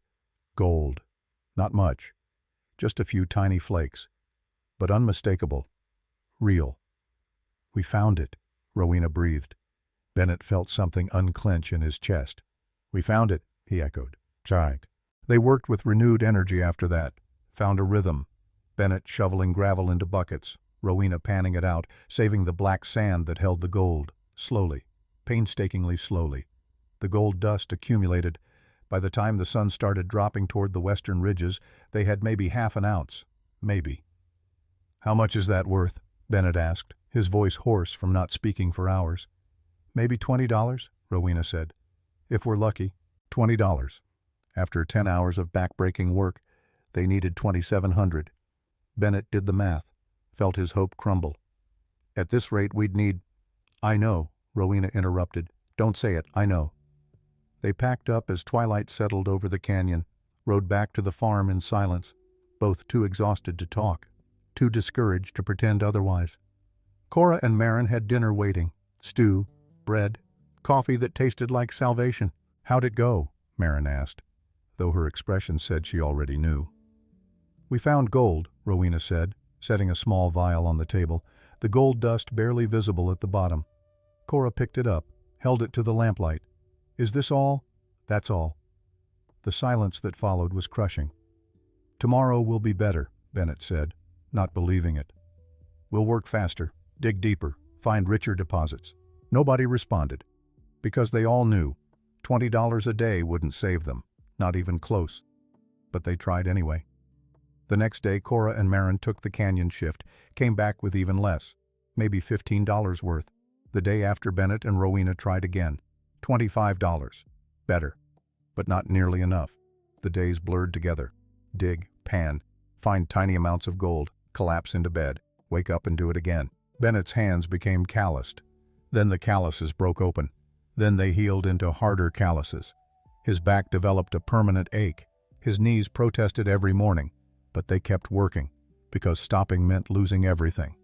Gold. Not much. Just a few tiny flakes. But unmistakable. Real. We found it, Rowena breathed. Bennett felt something unclench in his chest. We found it, he echoed. Right. They worked with renewed energy after that. Found a rhythm. Bennett shoveling gravel into buckets, Rowena panning it out, saving the black sand that held the gold. Slowly, painstakingly slowly. The gold dust accumulated. By the time the sun started dropping toward the western ridges, they had maybe half an ounce. Maybe. How much is that worth? Bennett asked, his voice hoarse from not speaking for hours. Maybe $20, Rowena said. If we're lucky, $20. After 10 hours of back-breaking work, they needed $2,700. Bennett did the math, felt his hope crumble. At this rate, we'd need— I know, Rowena interrupted. Don't say it, I know. They packed up as twilight settled over the canyon, rode back to the farm in silence, both too exhausted to talk, too discouraged to pretend otherwise. Cora and Marin had dinner waiting, stew, bread, coffee that tasted like salvation. How'd it go? Marin asked, though her expression said she already knew. We found gold, Rowena said, setting a small vial on the table, the gold dust barely visible at the bottom. Cora picked it up, held it to the lamplight. Is this all? That's all. The silence that followed was crushing. Tomorrow will be better, Bennett said, not believing it. We'll work faster, dig deeper, find richer deposits. Nobody responded, because they all knew $20 a day wouldn't save them, not even close. But they tried anyway. The next day, Cora and Marin took the canyon shift, came back with even less, maybe $15 worth. The day after, Bennett and Rowena tried again. $25. Better, but not nearly enough. The days blurred together. Dig, pan, find tiny amounts of gold, collapse into bed, wake up and do it again. Bennett's hands became calloused. Then the calluses broke open. Then they healed into harder calluses. His back developed a permanent ache. His knees protested every morning, but they kept working, because stopping meant losing everything.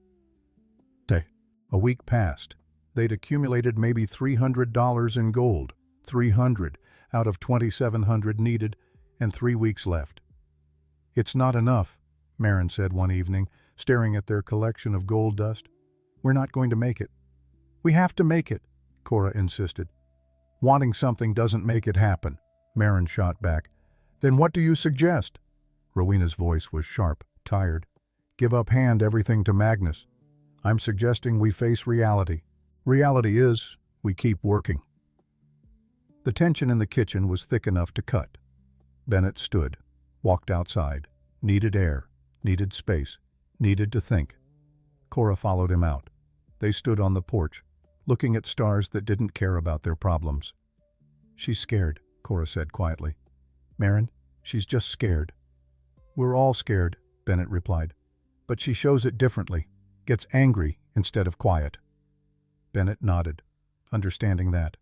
A week passed. They'd accumulated maybe $300 in gold, 300 out of 2,700 needed, and 3 weeks left. It's not enough, Marin said one evening, staring at their collection of gold dust. We're not going to make it. We have to make it, Cora insisted. Wanting something doesn't make it happen, Marin shot back. Then what do you suggest? Rowena's voice was sharp, tired. Give up hand everything to Magnus. I'm suggesting we face reality. Reality is, we keep working. The tension in the kitchen was thick enough to cut. Bennett stood, walked outside, needed air, needed space, needed to think. Cora followed him out. They stood on the porch, looking at stars that didn't care about their problems. She's scared, Cora said quietly. Marin, she's just scared. We're all scared, Bennett replied. But she shows it differently, gets angry instead of quiet. Bennett nodded, understanding that.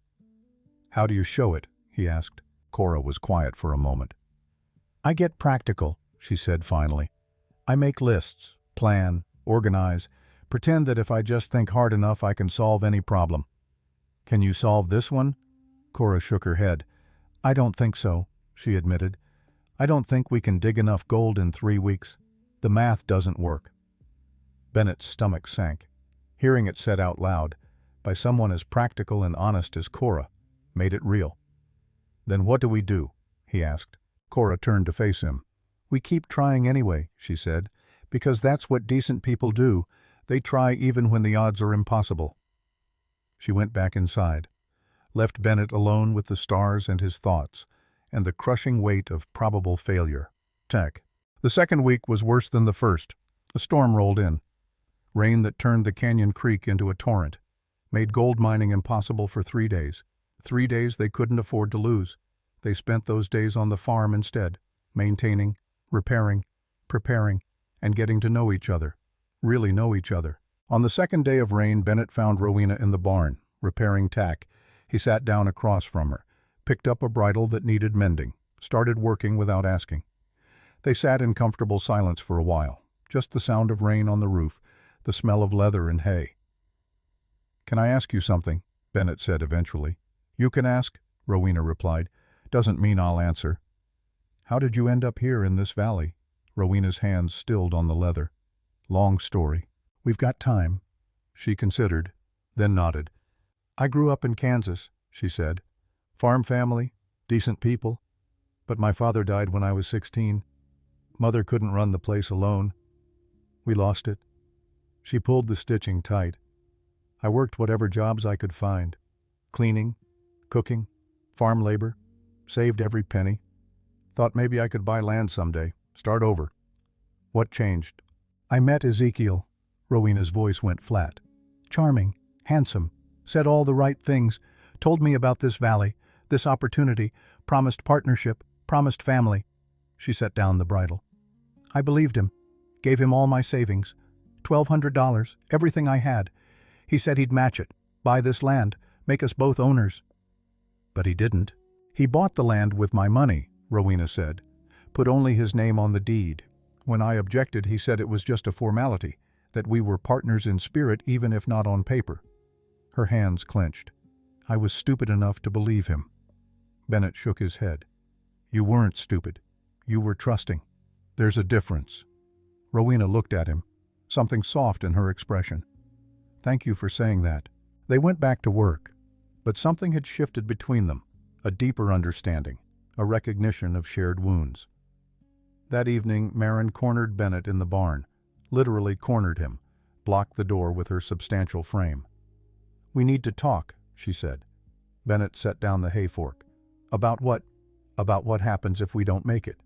How do you show it? He asked. Cora was quiet for a moment. I get practical, she said finally. I make lists, plan, organize, pretend that if I just think hard enough I can solve any problem. Can you solve this one? Cora shook her head. I don't think so, she admitted. I don't think we can dig enough gold in 3 weeks. The math doesn't work. Bennett's stomach sank. Hearing it said out loud, by someone as practical and honest as Cora, made it real. Then what do we do? He asked. Cora turned to face him. We keep trying anyway, she said, because that's what decent people do. They try even when the odds are impossible. She went back inside, left Bennett alone with the stars and his thoughts, and the crushing weight of probable failure. The second week was worse than the first. A storm rolled in. Rain that turned the canyon creek into a torrent, made gold mining impossible for 3 days. 3 days they couldn't afford to lose. They spent those days on the farm instead, maintaining, repairing, preparing, and getting to know each other. really know each other. On the second day of rain, Bennett found Rowena in the barn, repairing tack. He sat down across from her, picked up a bridle that needed mending, started working without asking. They sat in comfortable silence for a while, just the sound of rain on the roof, the smell of leather and hay. "Can I ask you something?" Bennett said eventually. "You can ask," Rowena replied. "Doesn't mean I'll answer." "How did you end up here in this valley?" Rowena's hands stilled on the leather. "Long story." "We've got time." She considered, then nodded. "I grew up in Kansas," she said. "Farm family, decent people. But my father died when I was 16. Mother couldn't run the place alone. We lost it." She pulled the stitching tight. "I worked whatever jobs I could find. Cleaning, cooking, farm labor. Saved every penny. Thought maybe I could buy land someday, start over." "What changed?" "I met Ezekiel." Rowena's voice went flat. "Charming, handsome, said all the right things, told me about this valley, this opportunity, promised partnership, promised family." She set down the bridle. "I believed him, gave him all my savings, $1,200, everything I had. He said he'd match it, buy this land, make us both owners." "But he didn't." "He bought the land with my money," Rowena said. "Put only his name on the deed. When I objected, he said it was just a formality, that we were partners in spirit even if not on paper." Her hands clenched. "I was stupid enough to believe him." Bennett shook his head. "You weren't stupid. You were trusting. There's a difference." Rowena looked at him, something soft in her expression. "Thank you for saying that." They went back to work, but something had shifted between them, a deeper understanding, a recognition of shared wounds. That evening, Marin cornered Bennett in the barn, literally cornered him, blocked the door with her substantial frame. "We need to talk," she said. Bennett set down the hay fork. "About what?" "About what happens if we don't make it."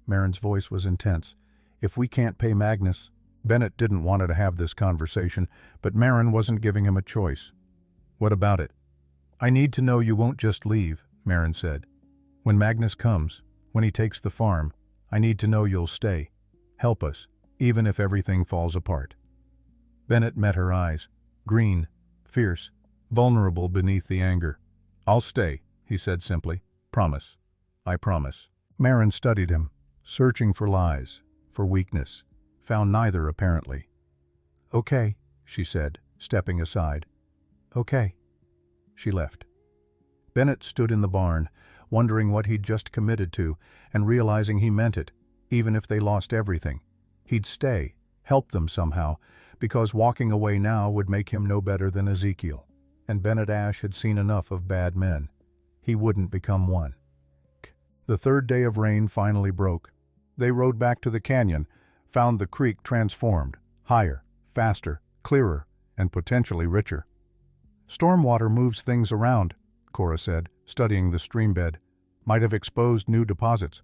Marin's voice was intense. "If we can't pay Magnus—" Bennett didn't want to have this conversation, but Marin wasn't giving him a choice. "What about it?" "I need to know you won't just leave," Marin said. "When Magnus comes, when he takes the farm, I need to know you'll stay. Help us, even if everything falls apart." Bennett met her eyes, green, fierce, vulnerable beneath the anger. "I'll stay," he said simply. "Promise. I promise." Marin studied him, searching for lies, for weakness. Found neither, apparently. "Okay," she said, stepping aside. "Okay." She left. Bennett stood in the barn, wondering what he'd just committed to, and realizing he meant it, even if they lost everything. He'd stay, help them somehow, because walking away now would make him no better than Ezekiel. And Bennett Ash had seen enough of bad men. He wouldn't become one. The third day of rain finally broke. They rode back to the canyon, found the creek transformed, higher, faster, clearer, and potentially richer. "Stormwater moves things around," Cora said, studying the stream bed. "Might have exposed new deposits."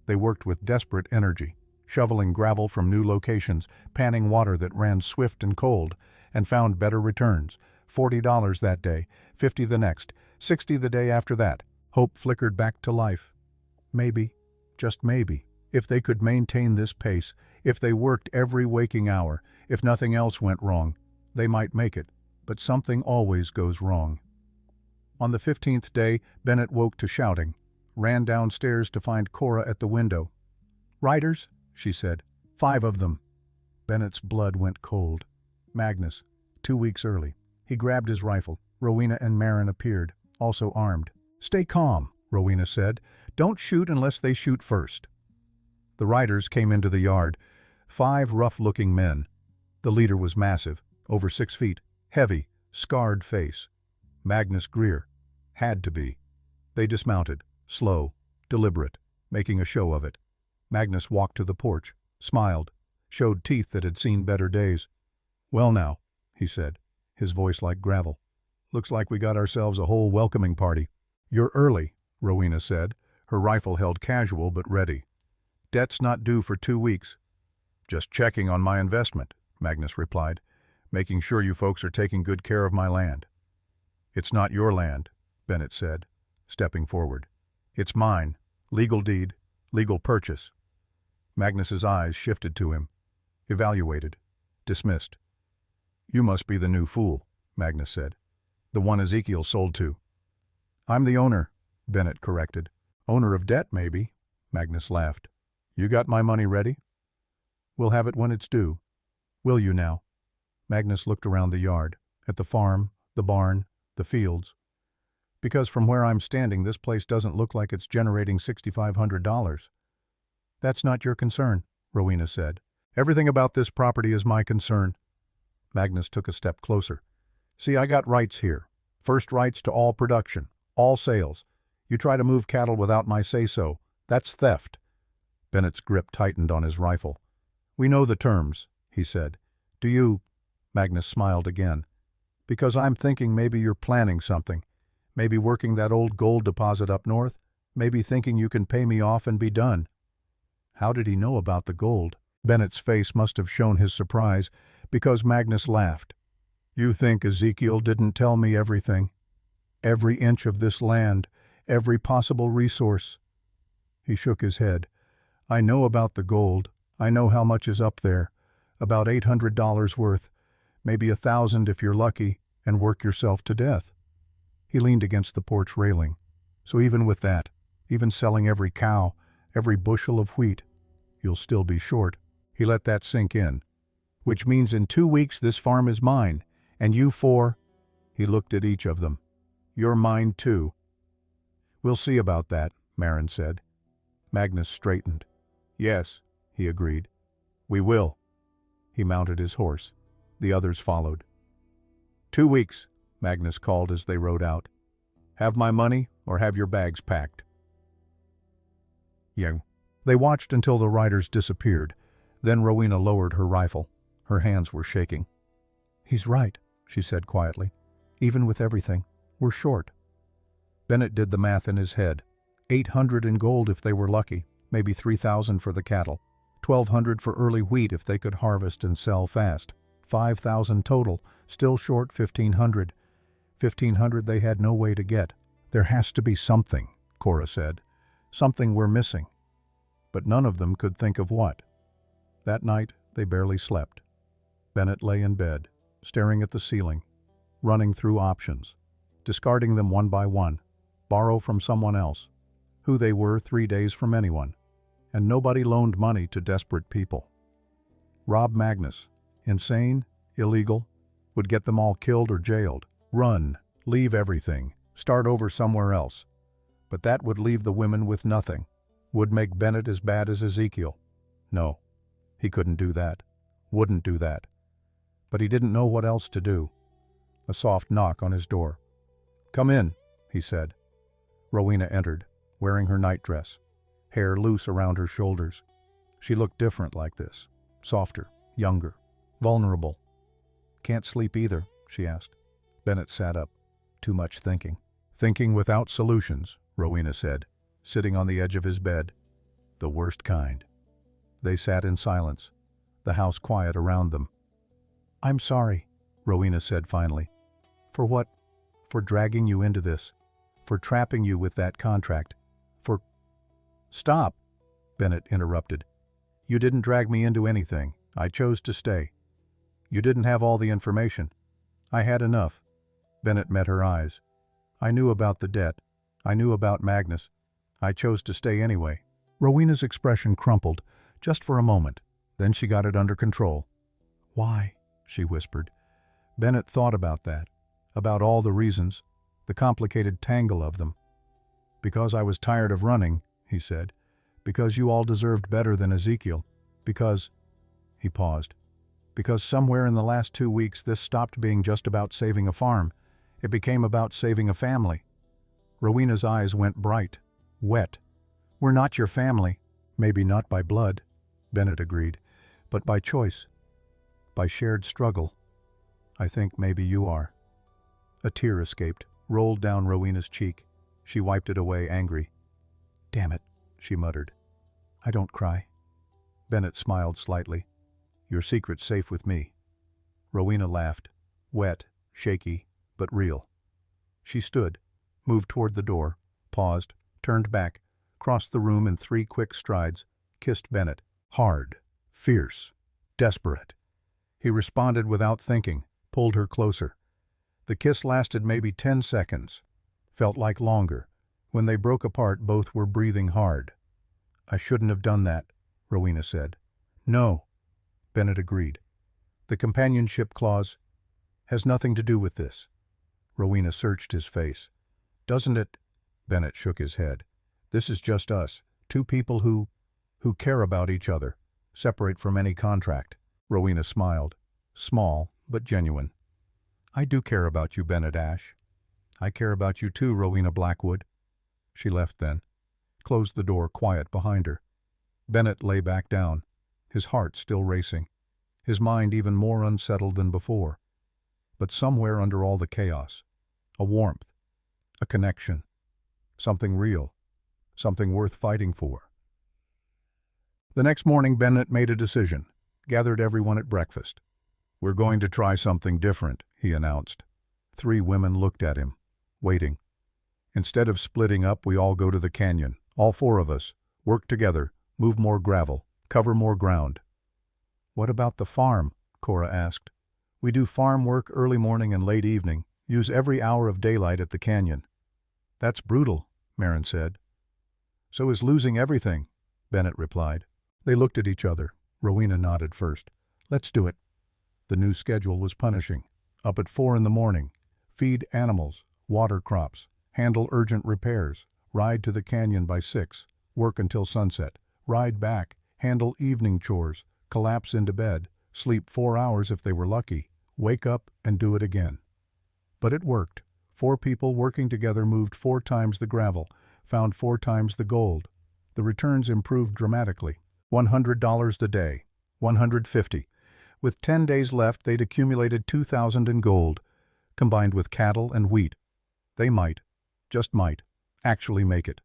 They worked with desperate energy, shoveling gravel from new locations, panning water that ran swift and cold, and found better returns. $40 that day, $50 the next, $60 the day after that. Hope flickered back to life. Maybe, just maybe, if they could maintain this pace, if they worked every waking hour, if nothing else went wrong, they might make it. But something always goes wrong. On the 15th day, Bennett woke to shouting, ran downstairs to find Cora at the window. "Riders," she said. "5 of them." Bennett's blood went cold. Magnus, 2 weeks early. He grabbed his rifle. Rowena and Marin appeared, also armed. "Stay calm," Rowena said. "Don't shoot unless they shoot first." The riders came into the yard, 5 rough-looking men. The leader was massive, over 6 feet, heavy, scarred face. Magnus Greer. Had to be. They dismounted, slow, deliberate, making a show of it. Magnus walked to the porch, smiled, showed teeth that had seen better days. "Well now," he said, his voice like gravel. "Looks like we got ourselves a whole welcoming party." "You're early," Rowena said, her rifle held casual but ready. "Debt's not due for 2 weeks." "Just checking on my investment," Magnus replied, "making sure you folks are taking good care of my land." "It's not your land," Bennett said, stepping forward. "It's mine. Legal deed, legal purchase." Magnus's eyes shifted to him, evaluated. Dismissed. You must be the new fool, Magnus said. The one Ezekiel sold to. I'm the owner, Bennett corrected. Owner of debt, maybe, Magnus laughed. You got my money ready? We'll have it when it's due. Will you now? Magnus looked around the yard, at the farm, the barn, the fields. Because from where I'm standing, this place doesn't look like it's generating $6,500. That's not your concern, Rowena said. Everything about this property is my concern. Magnus took a step closer. See, I got rights here. First rights to all production, all sales. You try to move cattle without my say-so. That's theft. Bennett's grip tightened on his rifle. We know the terms, he said. Do you? Magnus smiled again. Because I'm thinking maybe you're planning something. Maybe working that old gold deposit up north. Maybe thinking you can pay me off and be done. How did he know about the gold? Bennett's face must have shown his surprise, because Magnus laughed. You think Ezekiel didn't tell me everything? Every inch of this land, every possible resource. He shook his head. I know about the gold. I know how much is up there. About $800 worth. Maybe $1,000 if you're lucky, and work yourself to death. He leaned against the porch railing. So even with that, even selling every cow, every bushel of wheat, you'll still be short. He let that sink in. Which means in 2 weeks this farm is mine, and you 4. He looked at each of them. You're mine too. We'll see about that, Marin said. Magnus straightened. Yes, he agreed. We will. He mounted his horse. The others followed. 2 weeks, Magnus called as they rode out. Have my money or have your bags packed. Yeah. They watched until the riders disappeared. Then Rowena lowered her rifle. Her hands were shaking. He's right, she said quietly. Even with everything, we're short. Bennett did the math in his head. 800 in gold if they were lucky, maybe 3,000 for the cattle. 1,200 for early wheat if they could harvest and sell fast. 5,000 total, still short 1,500. 1,500 they had no way to get. There has to be something, Cora said. Something we're missing. But none of them could think of what. That night, they barely slept. Bennett lay in bed, staring at the ceiling, running through options, discarding them one by one, borrow from someone else, who they were 3 days from anyone, and nobody loaned money to desperate people. Rob Magnus, insane, illegal, would get them all killed or jailed. Run, leave everything, start over somewhere else. But that would leave the women with nothing, would make Bennett as bad as Ezekiel. No. He couldn't do that, wouldn't do that. But he didn't know what else to do. A soft knock on his door. Come in, he said. Rowena entered, wearing her nightdress, hair loose around her shoulders. She looked different like this, softer, younger, vulnerable. Can't sleep either, she asked. Bennett sat up. Too much thinking. Thinking without solutions, Rowena said, sitting on the edge of his bed. The worst kind. They sat in silence, the house quiet around them. I'm sorry, Rowena said finally. For what? For dragging you into this. For trapping you with that contract. For... Stop, Bennett interrupted. You didn't drag me into anything. I chose to stay. You didn't have all the information. I had enough. Bennett met her eyes. I knew about the debt. I knew about Magnus. I chose to stay anyway. Rowena's expression crumpled, just for a moment. Then she got it under control. Why? She whispered. Bennett thought about that, about all the reasons, the complicated tangle of them. Because I was tired of running, he said. Because you all deserved better than Ezekiel. Because... He paused. Because somewhere in the last 2 weeks this stopped being just about saving a farm. It became about saving a family. Rowena's eyes went bright, wet. We're not your family. Maybe not by blood, Bennett agreed, but by choice. By shared struggle. I think maybe you are. A tear escaped, rolled down Rowena's cheek. She wiped it away, angry. Damn it, she muttered. I don't cry. Bennett smiled slightly. Your secret's safe with me. Rowena laughed, wet, shaky, but real. She stood, moved toward the door, paused, turned back, crossed the room in 3 quick strides, kissed Bennett. Hard, fierce, desperate. He responded without thinking, pulled her closer. The kiss lasted maybe 10 seconds. Felt like longer. When they broke apart, both were breathing hard. "I shouldn't have done that," Rowena said. "No," Bennett agreed. "The companionship clause has nothing to do with this." Rowena searched his face. "Doesn't it?" Bennett shook his head. "This is just us, two people who care about each other, separate from any contract." Rowena smiled, small but genuine. "I do care about you, Bennett Ash." "I care about you too, Rowena Blackwood." She left then, closed the door quiet behind her. Bennett lay back down, his heart still racing, his mind even more unsettled than before. But somewhere under all the chaos, a warmth, a connection, something real, something worth fighting for. The next morning Bennett made a decision, gathered everyone at breakfast. "We're going to try something different," he announced. 3 women looked at him, waiting. "Instead of splitting up, we all go to the canyon, all 4 of us, work together, move more gravel, cover more ground." "What about the farm?" Cora asked. "We do farm work early morning and late evening, use every hour of daylight at the canyon." "That's brutal," Marin said. "So is losing everything," Bennett replied. They looked at each other. Rowena nodded first. "Let's do it." The new schedule was punishing. Up at 4 in the morning, feed animals, water crops, handle urgent repairs, ride to the canyon by 6, work until sunset, ride back, handle evening chores, collapse into bed, sleep 4 hours if they were lucky, wake up and do it again. But it worked. 4 people working together moved 4 times the gravel, found 4 times the gold. The returns improved dramatically. $100 a day, $150. With 10 days left, they'd accumulated $2,000 in gold. Combined with cattle and wheat, they might, just might, actually make it.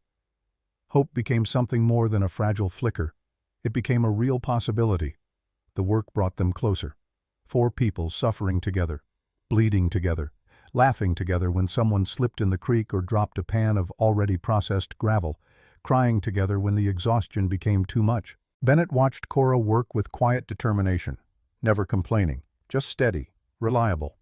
Hope became something more than a fragile flicker. It became a real possibility. The work brought them closer. 4 people suffering together, bleeding together, laughing together when someone slipped in the creek or dropped a pan of already processed gravel, crying together when the exhaustion became too much. Bennett watched Cora work with quiet determination, never complaining, just steady, reliable.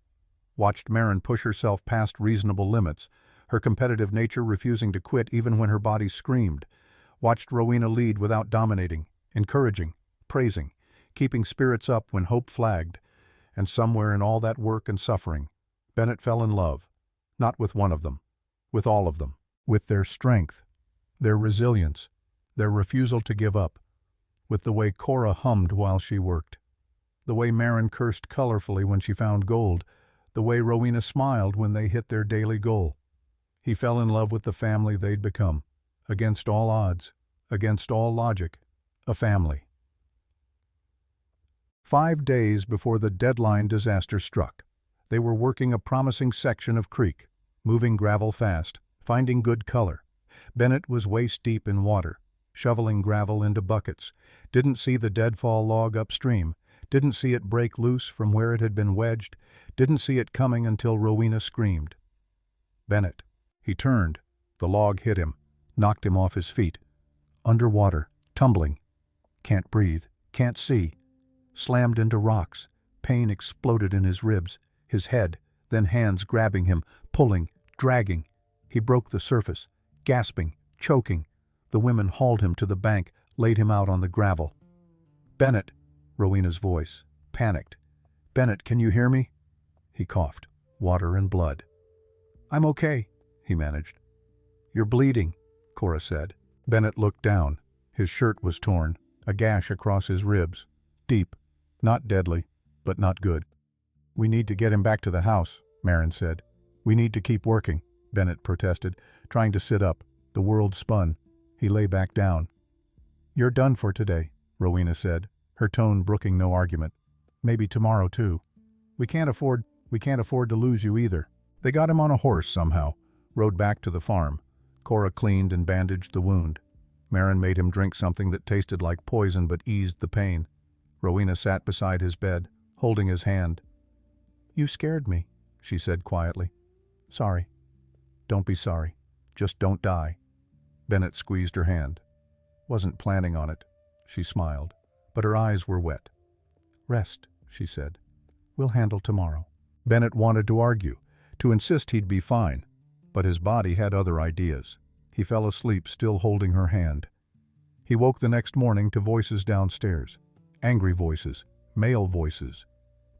Watched Marin push herself past reasonable limits, her competitive nature refusing to quit even when her body screamed. Watched Rowena lead without dominating, encouraging, praising, keeping spirits up when hope flagged. And somewhere in all that work and suffering, Bennett fell in love, not with one of them, with all of them, with their strength, their resilience, their refusal to give up, with the way Cora hummed while she worked, the way Marin cursed colorfully when she found gold, the way Rowena smiled when they hit their daily goal. He fell in love with the family they'd become, against all odds, against all logic, a family. 5 days before the deadline, disaster struck. They were working a promising section of creek, moving gravel fast, finding good color. Bennett was waist-deep in water, shoveling gravel into buckets, didn't see the deadfall log upstream, didn't see it break loose from where it had been wedged, didn't see it coming until Rowena screamed. "Bennett." He turned. The log hit him, knocked him off his feet. Underwater, tumbling. Can't breathe, can't see. Slammed into rocks. Pain exploded in his ribs, his head, then hands grabbing him, pulling, dragging. He broke the surface, gasping, choking. The women hauled him to the bank, laid him out on the gravel. "Bennett," Rowena's voice, panicked. "Bennett, can you hear me?" He coughed, water and blood. "I'm okay," he managed. "You're bleeding," Cora said. Bennett looked down. His shirt was torn, a gash across his ribs. Deep, not deadly, but not good. "We need to get him back to the house," Marin said. "We need to keep working," Bennett protested, trying to sit up. The world spun. He lay back down. "You're done for today," Rowena said, her tone brooking no argument. "Maybe tomorrow too. We can't afford to lose you either." They got him on a horse somehow, rode back to the farm. Cora cleaned and bandaged the wound. Marin made him drink something that tasted like poison but eased the pain. Rowena sat beside his bed, holding his hand. "You scared me," she said quietly. "Sorry." "Don't be sorry. Just don't die." Bennett squeezed her hand. "Wasn't planning on it." She smiled, but her eyes were wet. "Rest," she said. We'll handle tomorrow. Bennett wanted to argue, to insist he'd be fine, but his body had other ideas. He fell asleep still holding her hand. He woke the next morning to voices downstairs. Angry voices, male voices.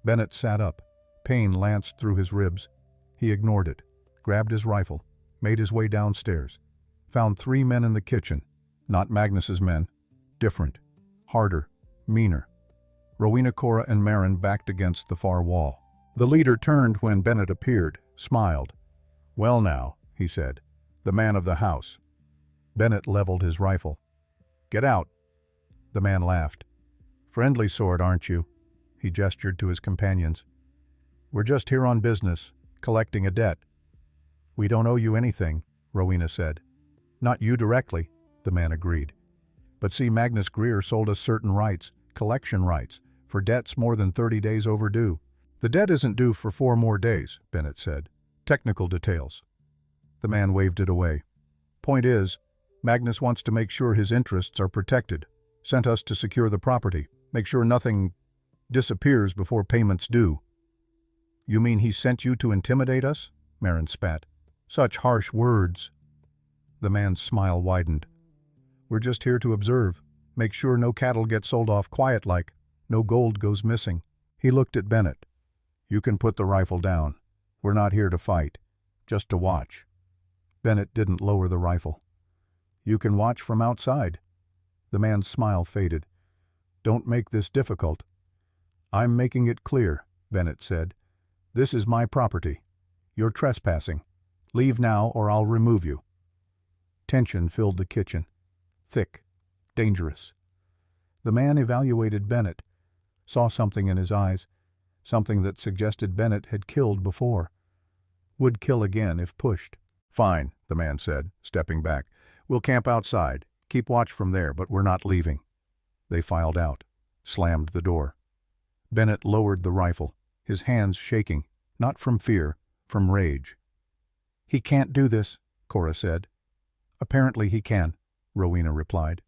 Bennett sat up. Pain lanced through his ribs. He ignored it, grabbed his rifle, made his way downstairs. Found 3 men in the kitchen. Not Magnus's men. Different. Harder. Meaner. Rowena, Cora, and Marin backed against the far wall. The leader turned when Bennett appeared, smiled. "Well now," he said, "the man of the house." Bennett leveled his rifle. "Get out." The man laughed. "Friendly sort, aren't you?" He gestured to his companions. "We're just here on business, collecting a debt." "We don't owe you anything," Rowena said. "Not you directly," the man agreed. "But see, Magnus Greer sold us certain rights, collection rights, for debts more than 30 days overdue." "The debt isn't due for 4 more days," Bennett said. "Technical details." The man waved it away. "Point is, Magnus wants to make sure his interests are protected. Sent us to secure the property, make sure nothing disappears before payment's due." "You mean he sent you to intimidate us?" Marin spat. "Such harsh words." The man's smile widened. "We're just here to observe, make sure no cattle get sold off quiet-like, no gold goes missing." He looked at Bennett. "You can put the rifle down. We're not here to fight, just to watch." Bennett didn't lower the rifle. "You can watch from outside." The man's smile faded. "Don't make this difficult." "I'm making it clear," Bennett said. "This is my property. You're trespassing. Leave now or I'll remove you." Tension filled the kitchen. Thick. Dangerous. The man evaluated Bennett. Saw something in his eyes. Something that suggested Bennett had killed before. Would kill again if pushed. "Fine," the man said, stepping back. "We'll camp outside. Keep watch from there, but we're not leaving." They filed out. Slammed the door. Bennett lowered the rifle, his hands shaking, not from fear, from rage. "He can't do this," Cora said. "Apparently he can," Rowena replied.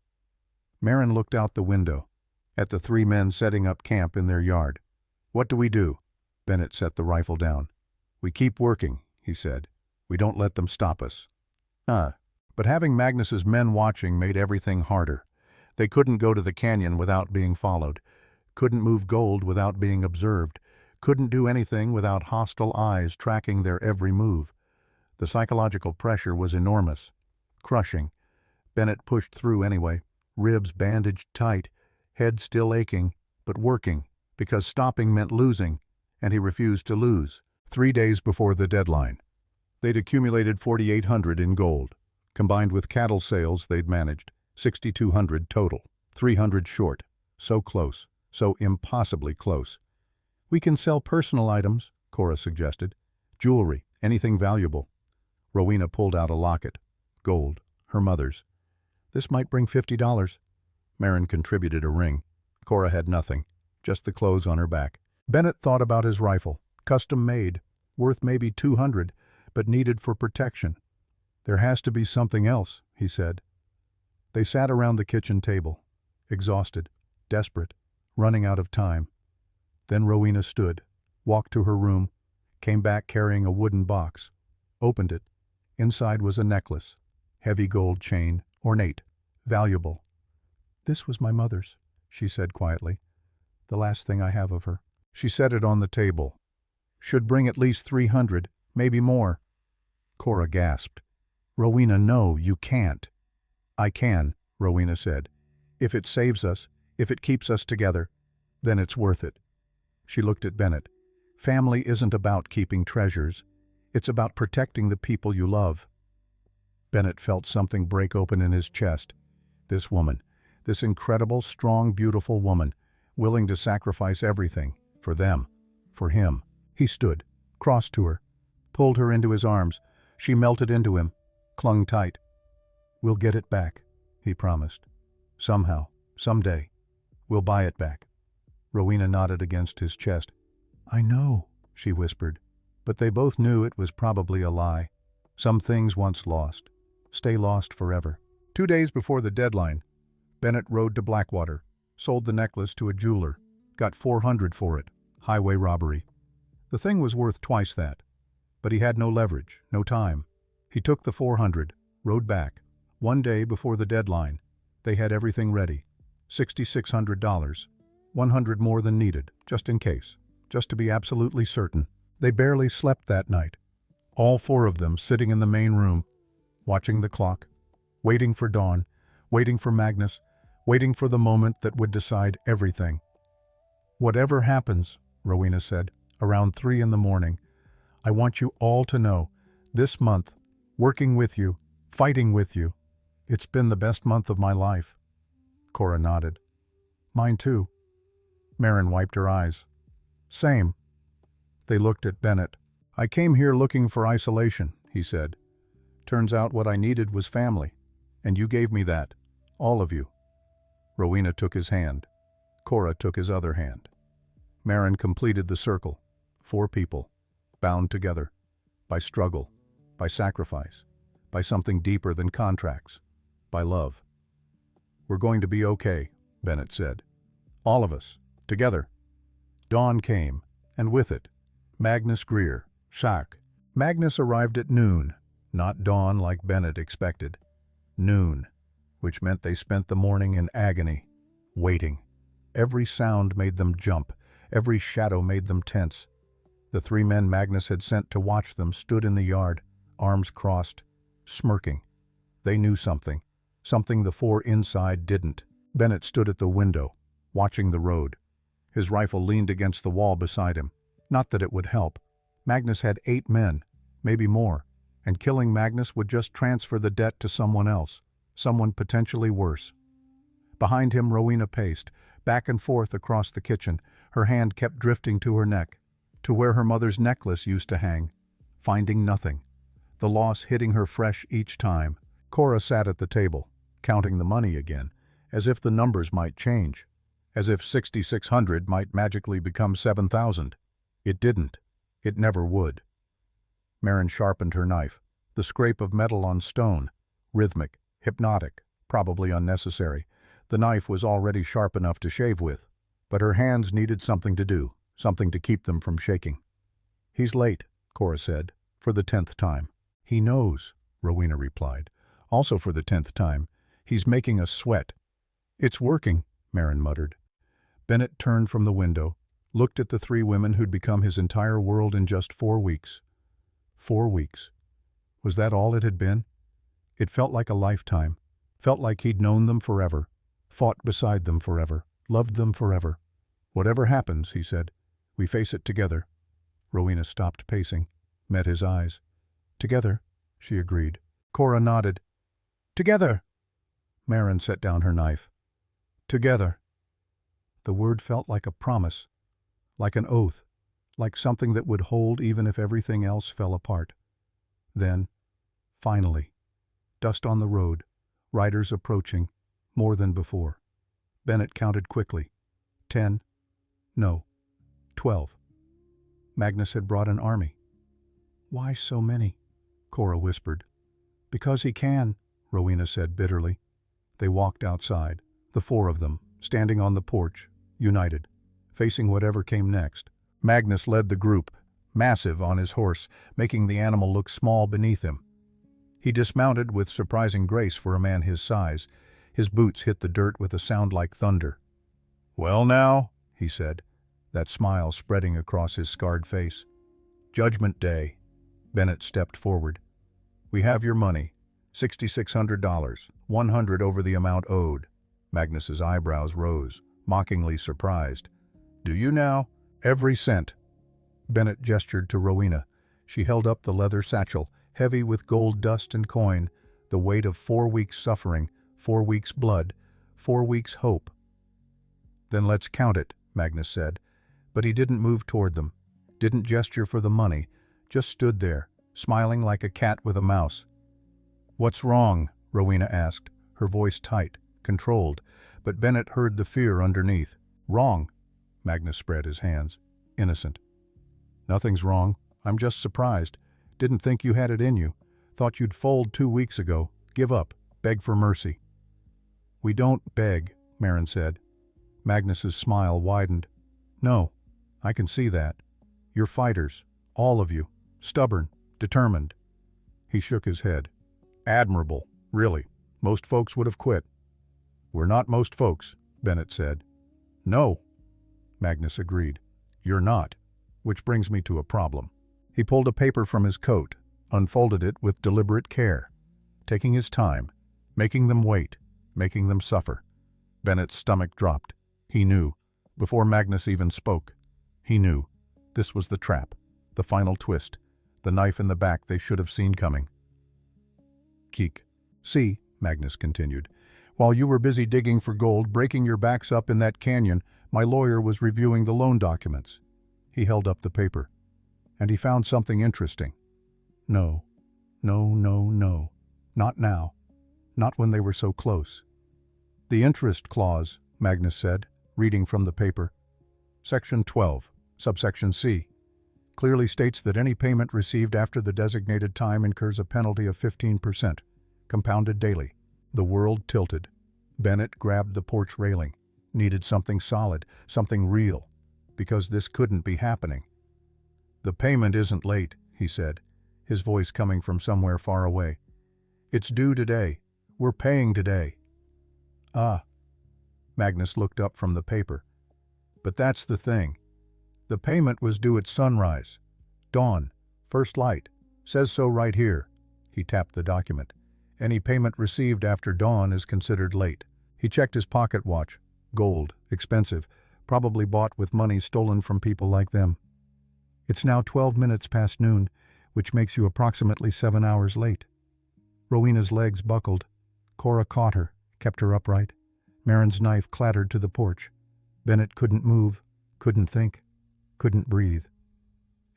Marin looked out the window, at the 3 men setting up camp in their yard. "What do we do?" Bennett set the rifle down. "We keep working," he said. "We don't let them stop us." But having Magnus's men watching made everything harder. They couldn't go to the canyon without being followed, couldn't move gold without being observed, couldn't do anything without hostile eyes tracking their every move. The psychological pressure was enormous, crushing. Bennett pushed through anyway, ribs bandaged tight, head still aching, but working, because stopping meant losing, and he refused to lose. 3 days before the deadline. They'd accumulated 4,800 in gold. Combined with cattle sales they'd managed, 6,200 total, 300 short. So close, so impossibly close. "We can sell personal items," Cora suggested. "Jewelry, anything valuable." Rowena pulled out a locket. Gold, her mother's. "This might bring $50. Marin contributed a ring. Cora had nothing, just the clothes on her back. Bennett thought about his rifle, custom made, worth maybe 200, but needed for protection. "There has to be something else," he said. They sat around the kitchen table, exhausted, desperate, running out of time. Then Rowena stood, walked to her room, came back carrying a wooden box, opened it. Inside was a necklace, heavy gold chain, ornate, valuable. "This was my mother's," she said quietly. "The last thing I have of her." She set it on the table. "Should bring at least 300, maybe more." Cora gasped. "Rowena, no, you can't." "I can," Rowena said. "If it saves us, if it keeps us together, then it's worth it." She looked at Bennett. "Family isn't about keeping treasures. It's about protecting the people you love." Bennett felt something break open in his chest. This woman, this incredible, strong, beautiful woman, willing to sacrifice everything, for them, for him. He stood, crossed to her, pulled her into his arms. She melted into him, clung tight. "We'll get it back," he promised. "Somehow, someday, we'll buy it back." Rowena nodded against his chest. "I know," she whispered, but they both knew it was probably a lie. Some things once lost, stay lost forever. 2 days before the deadline, Bennett rode to Blackwater, sold the necklace to a jeweler, got 400 for it, Highway robbery. The thing was worth twice that. But he had no leverage, no time. He took the 400, rode back. One day before the deadline, they had everything ready. $6,600. 100 more than needed, just in case. Just to be absolutely certain. They barely slept that night. All four of them sitting in the main room, watching the clock, waiting for dawn, waiting for Magnus, waiting for the moment that would decide everything. "Whatever happens," Rowena said, around 3 in the morning, "I want you all to know, this month, working with you, fighting with you, it's been the best month of my life." Cora nodded. "Mine too." Marin wiped her eyes. "Same." They looked at Bennett. "I came here looking for isolation," he said. "Turns out what I needed was family. And you gave me that. All of you." Rowena took his hand. Cora took his other hand. Marin completed the circle. 4 people, bound together, by struggle, by sacrifice, by something deeper than contracts, by love. "We're going to be okay," Bennett said. "All of us, together." Dawn came, and with it, Magnus Greer, Shaq. Magnus arrived at noon, not dawn like Bennett expected. Noon, which meant they spent the morning in agony, waiting. Every sound made them jump, every shadow made them tense. The 3 men Magnus had sent to watch them stood in the yard, arms crossed, smirking. They knew something the 4 inside didn't. Bennett stood at the window, watching the road. His rifle leaned against the wall beside him. Not that it would help. Magnus had 8 men, maybe more, and killing Magnus would just transfer the debt to someone else, someone potentially worse. Behind him, Rowena paced, back and forth across the kitchen. Her hand kept drifting to her neck, to where her mother's necklace used to hang, finding nothing. The loss hitting her fresh each time. Cora sat at the table, counting the money again, as if the numbers might change, as if 6,600 might magically become 7,000. It didn't. It never would. Marin sharpened her knife, the scrape of metal on stone, rhythmic, hypnotic, probably unnecessary. The knife was already sharp enough to shave with, but her hands needed something to do, something to keep them from shaking. "He's late," Cora said, for the 10th time. "He knows," Rowena replied, also for the 10th time. "He's making us sweat." "It's working," Marin muttered. Bennett turned from the window, looked at the 3 women who'd become his entire world in just 4 weeks. 4 weeks. Was that all it had been? It felt like a lifetime. Felt like he'd known them forever, fought beside them forever, loved them forever. "Whatever happens," he said, "we face it together." Rowena stopped pacing, met his eyes. "Together," she agreed. Cora nodded. "Together." Marin set down her knife. "Together." The word felt like a promise, like an oath, like something that would hold even if everything else fell apart. Then, finally, dust on the road, riders approaching, more than before. Bennett counted quickly. 10. No. 12. Magnus had brought an army. "Why so many?" Cora whispered. "Because he can," Rowena said bitterly. They walked outside, the 4 of them, standing on the porch, united, facing whatever came next. Magnus led the group, massive on his horse, making the animal look small beneath him. He dismounted with surprising grace for a man his size. His boots hit the dirt with a sound like thunder. "Well now," he said, that smile spreading across his scarred face. "Judgment Day." Bennett stepped forward. "We have your money. $6,600, 100 over the amount owed." Magnus's eyebrows rose, mockingly surprised. "Do you now?" "Every cent." Bennett gestured to Rowena. She held up the leather satchel, heavy with gold dust and coin, the weight of 4 weeks' suffering, 4 weeks' blood, 4 weeks' hope. "Then let's count it," Magnus said. But he didn't move toward them, didn't gesture for the money, just stood there, smiling like a cat with a mouse. "What's wrong?" Rowena asked, her voice tight, controlled, but Bennett heard the fear underneath. "Wrong." Magnus spread his hands. Innocent. "Nothing's wrong. I'm just surprised. Didn't think you had it in you. Thought you'd fold 2 weeks ago. Give up. Beg for mercy." "We don't beg," Marin said. Magnus's smile widened. "No, I can see that. You're fighters, all of you, stubborn, determined. He shook his head. Admirable, really. Most folks would have quit. We're not most folks, Bennett said. No, Magnus agreed. You're not, which brings me to a problem. He pulled a paper from his coat, unfolded it with deliberate care, taking his time, making them wait, making them suffer. Bennett's stomach dropped. He knew, before Magnus even spoke. He knew. This was the trap, the final twist, the knife in the back they should have seen coming. Keek. See, Magnus continued, while you were busy digging for gold, breaking your backs up in that canyon, my lawyer was reviewing the loan documents. He held up the paper. And he found something interesting. No, no, no, no. Not now. Not when they were so close. The interest clause, Magnus said, reading from the paper. Section 12, subsection C, clearly states that any payment received after the designated time incurs a penalty of 15%, compounded daily. The world tilted. Bennett grabbed the porch railing. Needed something solid, something real, because this couldn't be happening. The payment isn't late, he said, his voice coming from somewhere far away. It's due today. We're paying today. Ah. Magnus looked up from the paper. But that's the thing. The payment was due at sunrise. Dawn. First light. Says so right here. He tapped the document. Any payment received after dawn is considered late. He checked his pocket watch. Gold. Expensive. Probably bought with money stolen from people like them. It's now 12 minutes past noon, which makes you approximately 7 hours late. Rowena's legs buckled. Cora caught her, kept her upright. Marin's knife clattered to the porch. Bennett couldn't move, couldn't think, couldn't breathe.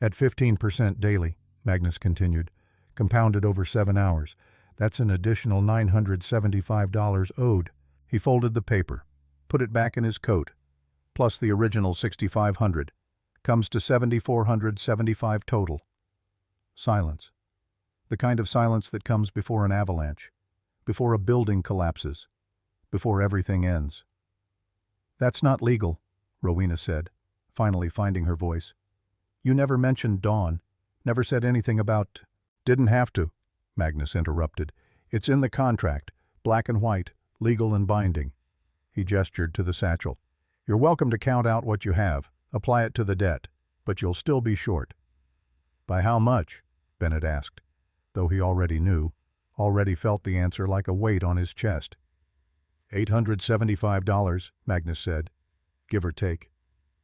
At 15% daily, Magnus continued, compounded over 7 hours, that's an additional $975 owed. He folded the paper, put it back in his coat, plus the original $6,500, comes to $7,475 total. Silence. The kind of silence that comes before an avalanche, before a building collapses, before everything ends. That's not legal, Rowena said, finally finding her voice. You never mentioned Dawn, never said anything about... Didn't have to, Magnus interrupted. It's in the contract, black and white, legal and binding. He gestured to the satchel. You're welcome to count out what you have, apply it to the debt, but you'll still be short. By how much? Bennett asked, though he already knew, already felt the answer like a weight on his chest. $875, Magnus said, give or take.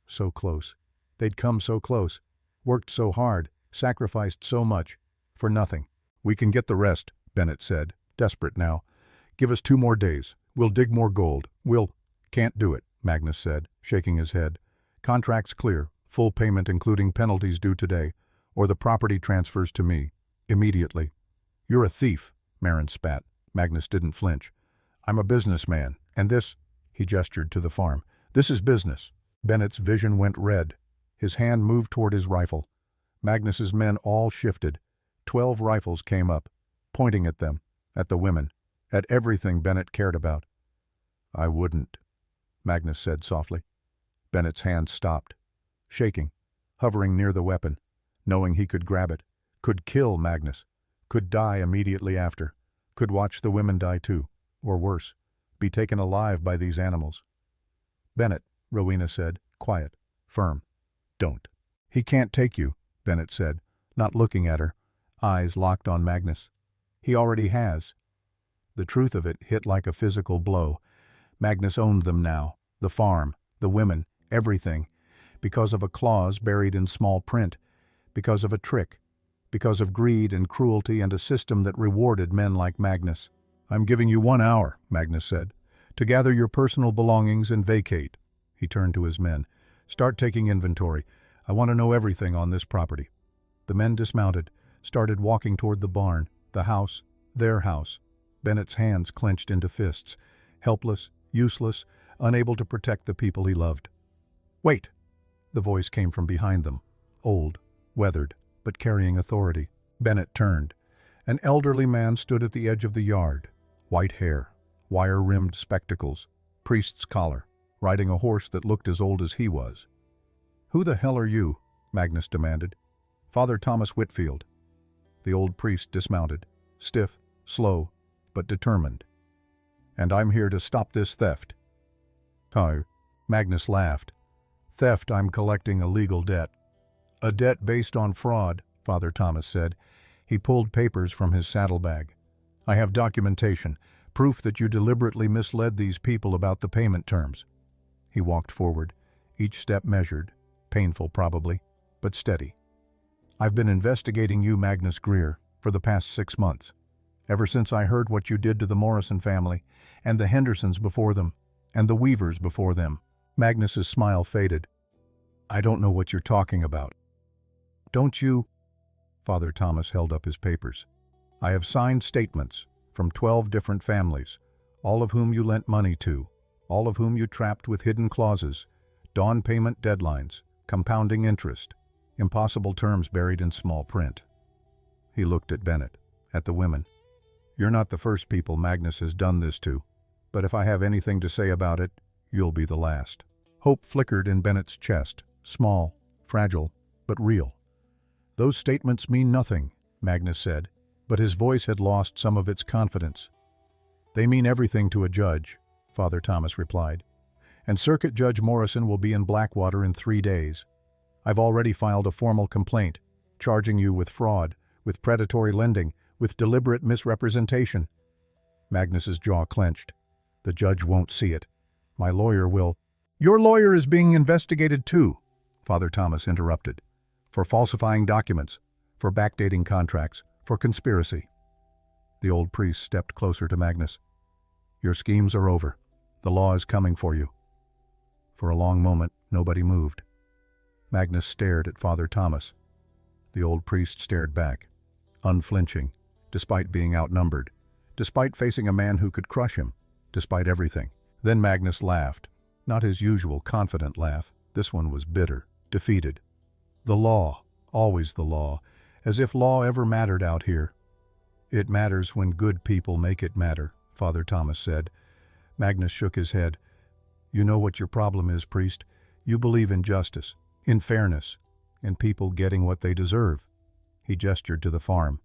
So close. They'd come so close, worked so hard, sacrificed so much, for nothing. We can get the rest, Bennett said, desperate now. Give us 2 more days. We'll dig more gold. Can't do it, Magnus said, shaking his head. Contract's clear, full payment including penalties due today, or the property transfers to me, immediately. You're a thief, Marin spat. Magnus didn't flinch. I'm a businessman, and this, he gestured to the farm, this is business. Bennett's vision went red. His hand moved toward his rifle. Magnus's men all shifted. 12 rifles came up, pointing at them, at the women, at everything Bennett cared about. I wouldn't, Magnus said softly. Bennett's hand stopped, shaking, hovering near the weapon, knowing he could grab it, could kill Magnus, could die immediately after, could watch the women die too, or worse, be taken alive by these animals. Bennett, Rowena said, quiet, firm. Don't. He can't take you, Bennett said, not looking at her, eyes locked on Magnus. He already has. The truth of it hit like a physical blow. Magnus owned them now, the farm, the women, everything, because of a clause buried in small print, because of a trick, because of greed and cruelty and a system that rewarded men like Magnus. I'm giving you 1 hour, Magnus said, to gather your personal belongings and vacate. He turned to his men. Start taking inventory. I want to know everything on this property. The men dismounted, started walking toward the barn, the house, their house. Bennett's hands clenched into fists, helpless, useless, unable to protect the people he loved. Wait! The voice came from behind them, old, weathered, but carrying authority. Bennett turned. An elderly man stood at the edge of the yard, white hair, wire-rimmed spectacles, priest's collar, riding a horse that looked as old as he was. "Who the hell are you?" Magnus demanded. "Father Thomas Whitfield." The old priest dismounted, stiff, slow, but determined. "And I'm here to stop this theft." "Oh," Magnus laughed. "Theft, I'm collecting a legal debt." "A debt based on fraud," Father Thomas said. He pulled papers from his saddlebag. "I have documentation, proof that you deliberately misled these people about the payment terms." He walked forward, each step measured, painful probably, but steady. "I've been investigating you, Magnus Greer, for the past 6 months. Ever since I heard what you did to the Morrison family, and the Hendersons before them, and the Weavers before them." Magnus's smile faded. "I don't know what you're talking about." "Don't you?" Father Thomas held up his papers. "I have signed statements from 12 different families, all of whom you lent money to, all of whom you trapped with hidden clauses, dawn payment deadlines, compounding interest, impossible terms buried in small print." He looked at Bennett, at the women. "You're not the first people Magnus has done this to, but if I have anything to say about it, you'll be the last." Hope flickered in Bennett's chest, small, fragile, but real. "Those statements mean nothing," Magnus said, but his voice had lost some of its confidence. "They mean everything to a judge," Father Thomas replied. "And Circuit Judge Morrison will be in Blackwater in 3 days. I've already filed a formal complaint, charging you with fraud, with predatory lending, with deliberate misrepresentation." Magnus's jaw clenched. "The judge won't see it. My lawyer will." "Your lawyer is being investigated too," Father Thomas interrupted. "For falsifying documents, for backdating contracts, for conspiracy." The old priest stepped closer to Magnus. "Your schemes are over. The law is coming for you." For a long moment, nobody moved. Magnus stared at Father Thomas. The old priest stared back, unflinching, despite being outnumbered, despite facing a man who could crush him, despite everything. Then Magnus laughed, not his usual confident laugh. This one was bitter, defeated. "The law, always the law, as if law ever mattered out here." "It matters when good people make it matter," Father Thomas said. Magnus shook his head. "You know what your problem is, priest. You believe in justice, in fairness, in people getting what they deserve." He gestured to the farm.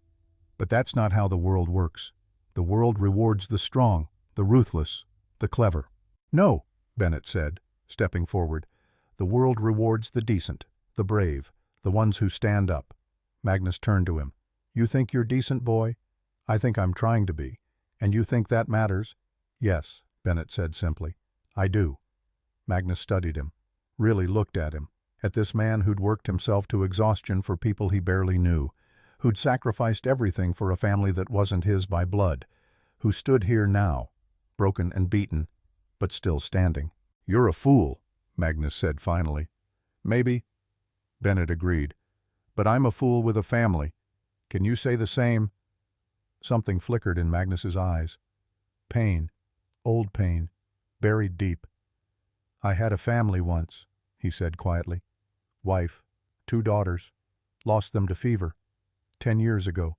"But that's not how the world works. The world rewards the strong, the ruthless, the clever." "No," Bennett said, stepping forward. "The world rewards the decent, the brave, the ones who stand up." Magnus turned to him. "You think you're decent, boy? I think I'm trying to be. And you think that matters?" "Yes," Bennett said simply. "I do." Magnus studied him, really looked at him, at this man who'd worked himself to exhaustion for people he barely knew, who'd sacrificed everything for a family that wasn't his by blood, who stood here now, broken and beaten, but still standing. "You're a fool," Magnus said finally. "Maybe," Bennett agreed. "But I'm a fool with a family. Can you say the same?" Something flickered in Magnus's eyes. Pain, old pain, buried deep. "I had a family once," he said quietly. "Wife, 2 daughters. Lost them to fever. 10 years ago."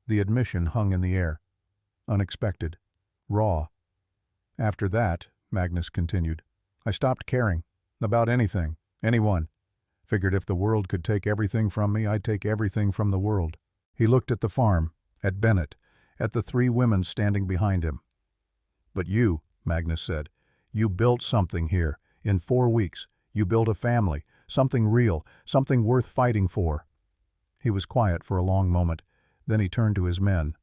The admission hung in the air. Unexpected. Raw. "After that," Magnus continued, "I stopped caring. About anything. Anyone. Figured if the world could take everything from me, I'd take everything from the world." He looked at the farm, at Bennett, at the 3 women standing behind him. "But you," Magnus said, "you built something here. In 4 weeks, you built a family, something real, something worth fighting for." He was quiet for a long moment. Then he turned to his men.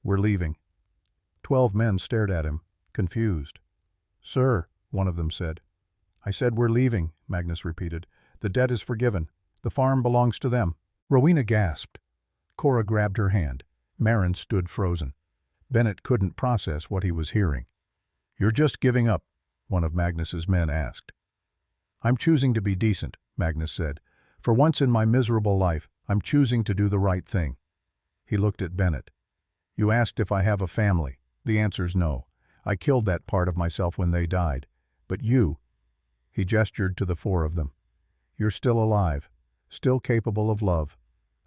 "We're leaving." 12 men stared at him, confused. "Sir," one of them said. "I said we're leaving," Magnus repeated. "The debt is forgiven. The farm belongs to them." Rowena gasped. Cora grabbed her hand. Marin stood frozen. Bennett couldn't process what he was hearing. "You're just giving up?" one of Magnus's men asked. "I'm choosing to be decent," Magnus said. "For once in my miserable life, I'm choosing to do the right thing." He looked at Bennett. "You asked if I have a family. The answer's no. I killed that part of myself when they died. But you," he gestured to the 4 of them, "you're still alive, still capable of love,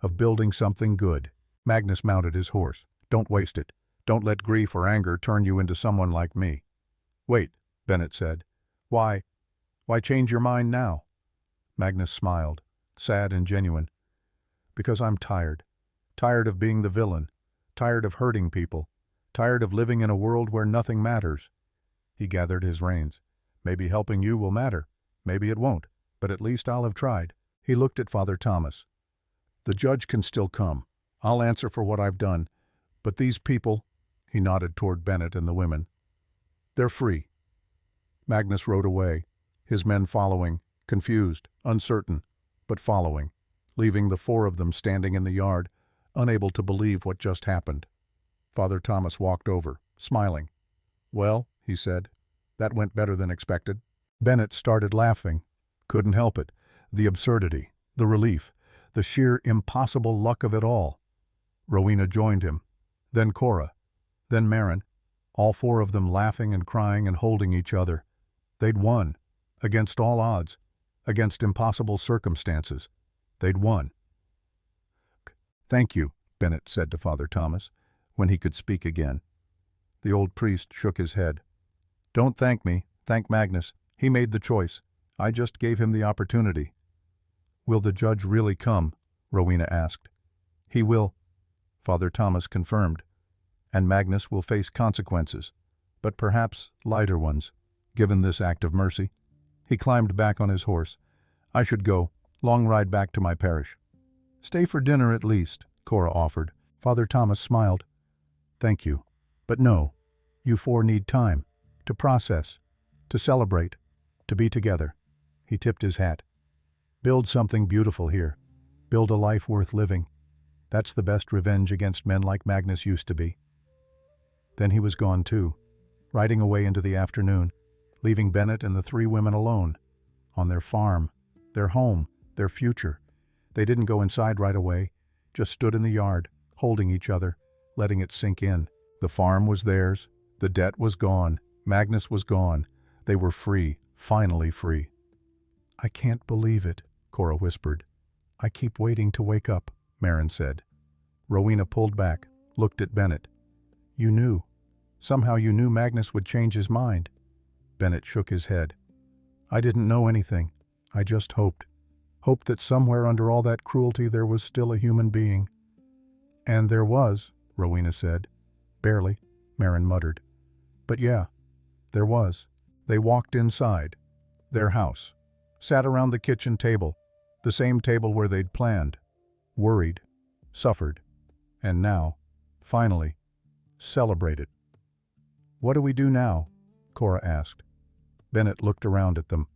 of building something good." Magnus mounted his horse. "Don't waste it. Don't let grief or anger turn you into someone like me." "Wait," Bennett said. Why change your mind now?" Magnus smiled, sad and genuine. Because I'm tired. Tired of being the villain. Tired of hurting people. Tired of living in a world where nothing matters. He gathered his reins. Maybe helping you will matter. Maybe it won't. But at least I'll have tried. He looked at Father Thomas. The judge can still come. I'll answer for what I've done. But these people, he nodded toward Bennett and the women, they're free. Magnus rode away, his men following, confused, uncertain, but following, leaving the four of them standing in the yard, unable to believe what just happened. Father Thomas walked over, smiling. Well, he said, that went better than expected. Bennett started laughing. Couldn't help it. The absurdity, the relief, the sheer impossible luck of it all. Rowena joined him, then Cora, then Marin, all four of them laughing and crying and holding each other. They'd won, against all odds, against impossible circumstances. They'd won. Thank you, Bennett said to Father Thomas, when he could speak again. The old priest shook his head. Don't thank me, thank Magnus. He made the choice. I just gave him the opportunity. Will the judge really come? Rowena asked. He will, Father Thomas confirmed, and Magnus will face consequences, but perhaps lighter ones, given this act of mercy. He climbed back on his horse. I should go. Long ride back to my parish. Stay for dinner at least, Cora offered. Father Thomas smiled. Thank you. But no, you four need time, to process, to celebrate, to be together. He tipped his hat. Build something beautiful here. Build a life worth living. That's the best revenge against men like Magnus used to be. Then he was gone too, riding away into the afternoon, leaving Bennett and the three women alone, on their farm, their home, their future. They didn't go inside right away, just stood in the yard, holding each other, letting it sink in. The farm was theirs, the debt was gone, Magnus was gone. They were free, finally free. I can't believe it, Cora whispered. I keep waiting to wake up, Marin said. Rowena pulled back, looked at Bennett. You knew. Somehow you knew Magnus would change his mind. Bennett shook his head. I didn't know anything. I just hoped. Hoped that somewhere under all that cruelty there was still a human being. And there was, Rowena said. Barely, Marin muttered. But yeah, there was. They walked inside. Their house. Sat around the kitchen table. The same table where they'd planned. Worried. Suffered. And now, finally, celebrated. What do we do now? Cora asked. Bennett looked around at them.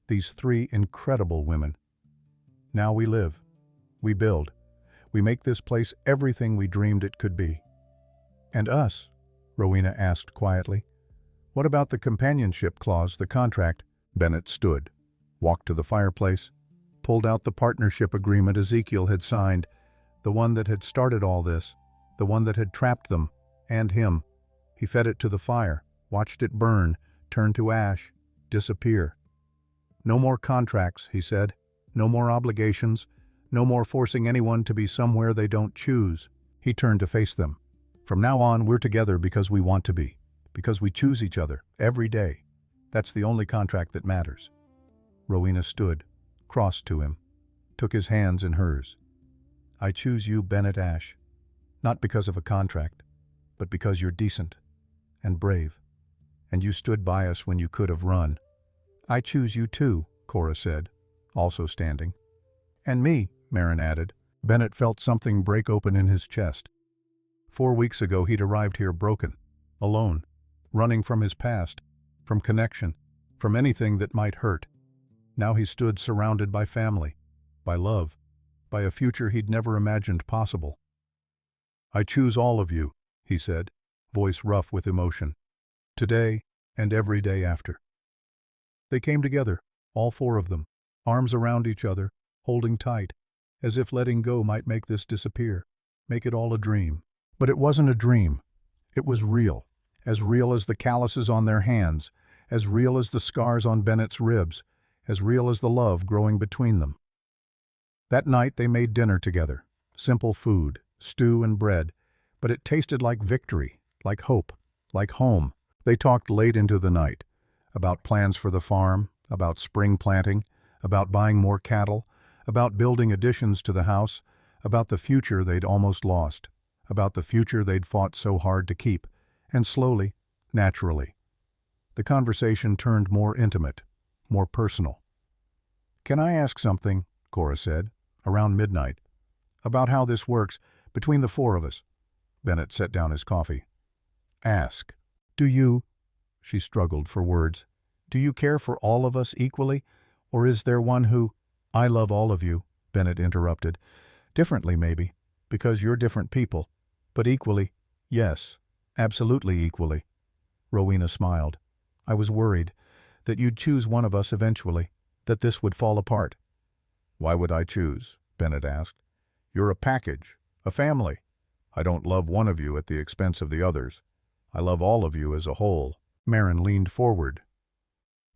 These three incredible women. Now we live. We build. We make this place everything we dreamed it could be. And us? Rowena asked quietly. What about the companionship clause, the contract? Bennett stood, walked to the fireplace, pulled out the partnership agreement Ezekiel had signed, the one that had started all this, the one that had trapped them, and him. He fed it to the fire, watched it burn, turn to ash, disappear. No more contracts, he said. No more obligations. No more forcing anyone to be somewhere they don't choose. He turned to face them. From now on, we're together because we want to be. Because we choose each other, every day. That's the only contract that matters. Rowena stood, crossed to him, took his hands in hers. I choose you, Bennett Ash. Not because of a contract, but because you're decent and brave. And you stood by us when you could have run. I choose you too, Cora said, also standing. And me, Marin added. Bennett felt something break open in his chest. 4 weeks ago he'd arrived here broken, alone, running from his past, from connection, from anything that might hurt. Now he stood surrounded by family, by love, by a future he'd never imagined possible. I choose all of you, he said, voice rough with emotion. Today and every day after. They came together, all four of them, arms around each other, holding tight, as if letting go might make this disappear, make it all a dream. But it wasn't a dream. It was real as the calluses on their hands, as real as the scars on Bennett's ribs, as real as the love growing between them. That night they made dinner together, simple food, stew and bread, but it tasted like victory, like hope, like home. They talked late into the night, about plans for the farm, about spring planting, about buying more cattle, about building additions to the house, about the future they'd almost lost, about the future they'd fought so hard to keep, and slowly, naturally, the conversation turned more intimate, more personal. "Can I ask something?" Cora said, around midnight. "About how this works, between the four of us." Bennett set down his coffee. "Ask. Do you—" She struggled for words. "Do you care for all of us equally, or is there one who—" "I love all of you," Bennett interrupted. "Differently, maybe, because you're different people, but equally, yes, absolutely equally." Rowena smiled. "I was worried that you'd choose one of us eventually, that this would fall apart." "Why would I choose?" Bennett asked. "You're a package, a family. I don't love one of you at the expense of the others. I love all of you as a whole." Marin leaned forward.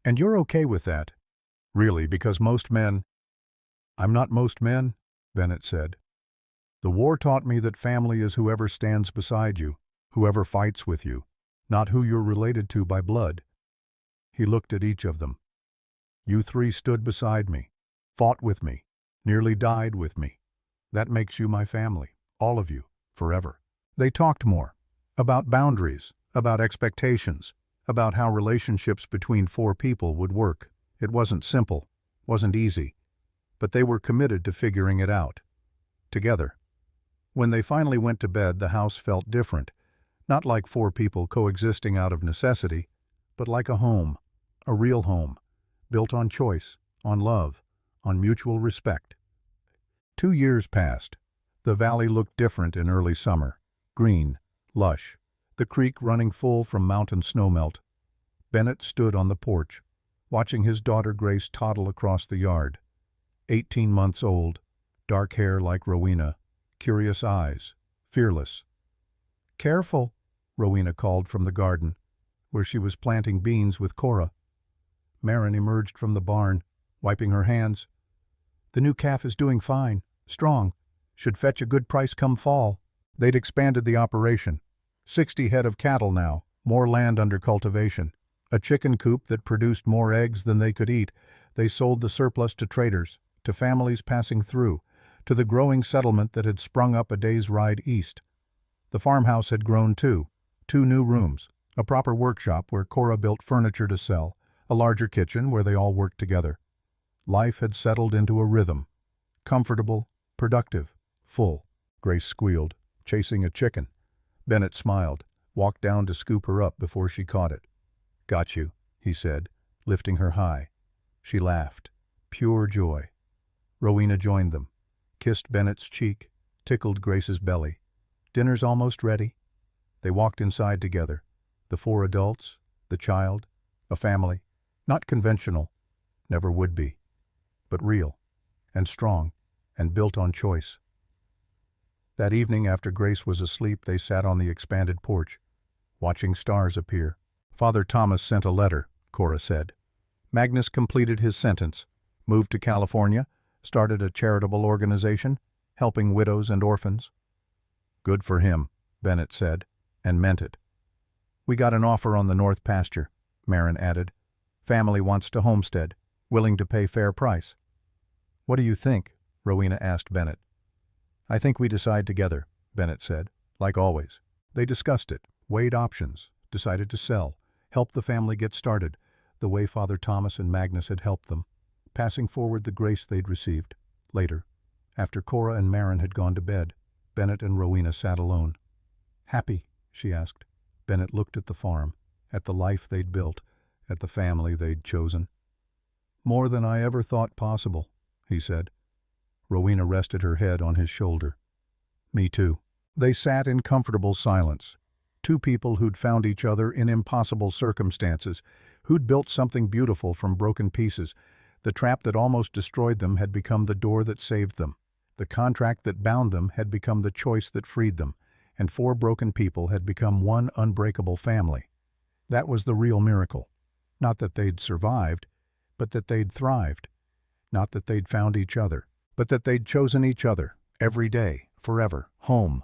"And you're okay with that? Really, because most men—" "I'm not most men," Bennett said. "The war taught me that family is whoever stands beside you, whoever fights with you, not who you're related to by blood." He looked at each of them. "You three stood beside me, fought with me, nearly died with me. That makes you my family, all of you, forever." They talked more, about boundaries, about expectations, about how relationships between four people would work. It wasn't simple, wasn't easy, but they were committed to figuring it out. Together. When they finally went to bed, the house felt different, not like four people coexisting out of necessity, but like a home, a real home, built on choice, on love, on mutual respect. 2 years passed. The valley looked different in early summer, green, lush, the creek running full from mountain snowmelt. Bennett stood on the porch, watching his daughter Grace toddle across the yard. 18 months old, dark hair like Rowena, curious eyes, fearless. "Careful," Rowena called from the garden, where she was planting beans with Cora. Marin emerged from the barn, wiping her hands. "The new calf is doing fine, strong, should fetch a good price come fall." They'd expanded the operation. 60 head of cattle now, more land under cultivation. A chicken coop that produced more eggs than they could eat. They sold the surplus to traders, to families passing through, to the growing settlement that had sprung up a day's ride east. The farmhouse had grown too. 2 new rooms, a proper workshop where Cora built furniture to sell, a larger kitchen where they all worked together. Life had settled into a rhythm. Comfortable, productive, full. Grace squealed, chasing a chicken. Bennett smiled, walked down to scoop her up before she caught it. "Got you," he said, lifting her high. She laughed. Pure joy. Rowena joined them, kissed Bennett's cheek, tickled Grace's belly. "Dinner's almost ready." They walked inside together, the 4 adults, the child, a family, not conventional, never would be, but real, and strong, and built on choice. That evening after Grace was asleep, they sat on the expanded porch, watching stars appear. "Father Thomas sent a letter," Cora said. Magnus completed his sentence, moved to California, started a charitable organization, helping widows and orphans. "Good for him," Bennett said, and meant it. "We got an offer on the north pasture," Marin added. "Family wants to homestead, willing to pay fair price." "What do you think?" Rowena asked Bennett. "I think we decide together," Bennett said, like always. They discussed it, weighed options, decided to sell, help the family get started, the way Father Thomas and Magnus had helped them, passing forward the grace they'd received. Later, after Cora and Marin had gone to bed, Bennett and Rowena sat alone. "Happy?" she asked. Bennett looked at the farm, at the life they'd built, at the family they'd chosen. "More than I ever thought possible," he said. Rowena rested her head on his shoulder. "Me too." They sat in comfortable silence. 2 people who'd found each other in impossible circumstances, who'd built something beautiful from broken pieces. The trap that almost destroyed them had become the door that saved them. The contract that bound them had become the choice that freed them, and 4 broken people had become one unbreakable family. That was the real miracle. Not that they'd survived, but that they'd thrived. Not that they'd found each other, but that they'd chosen each other, every day, forever, home,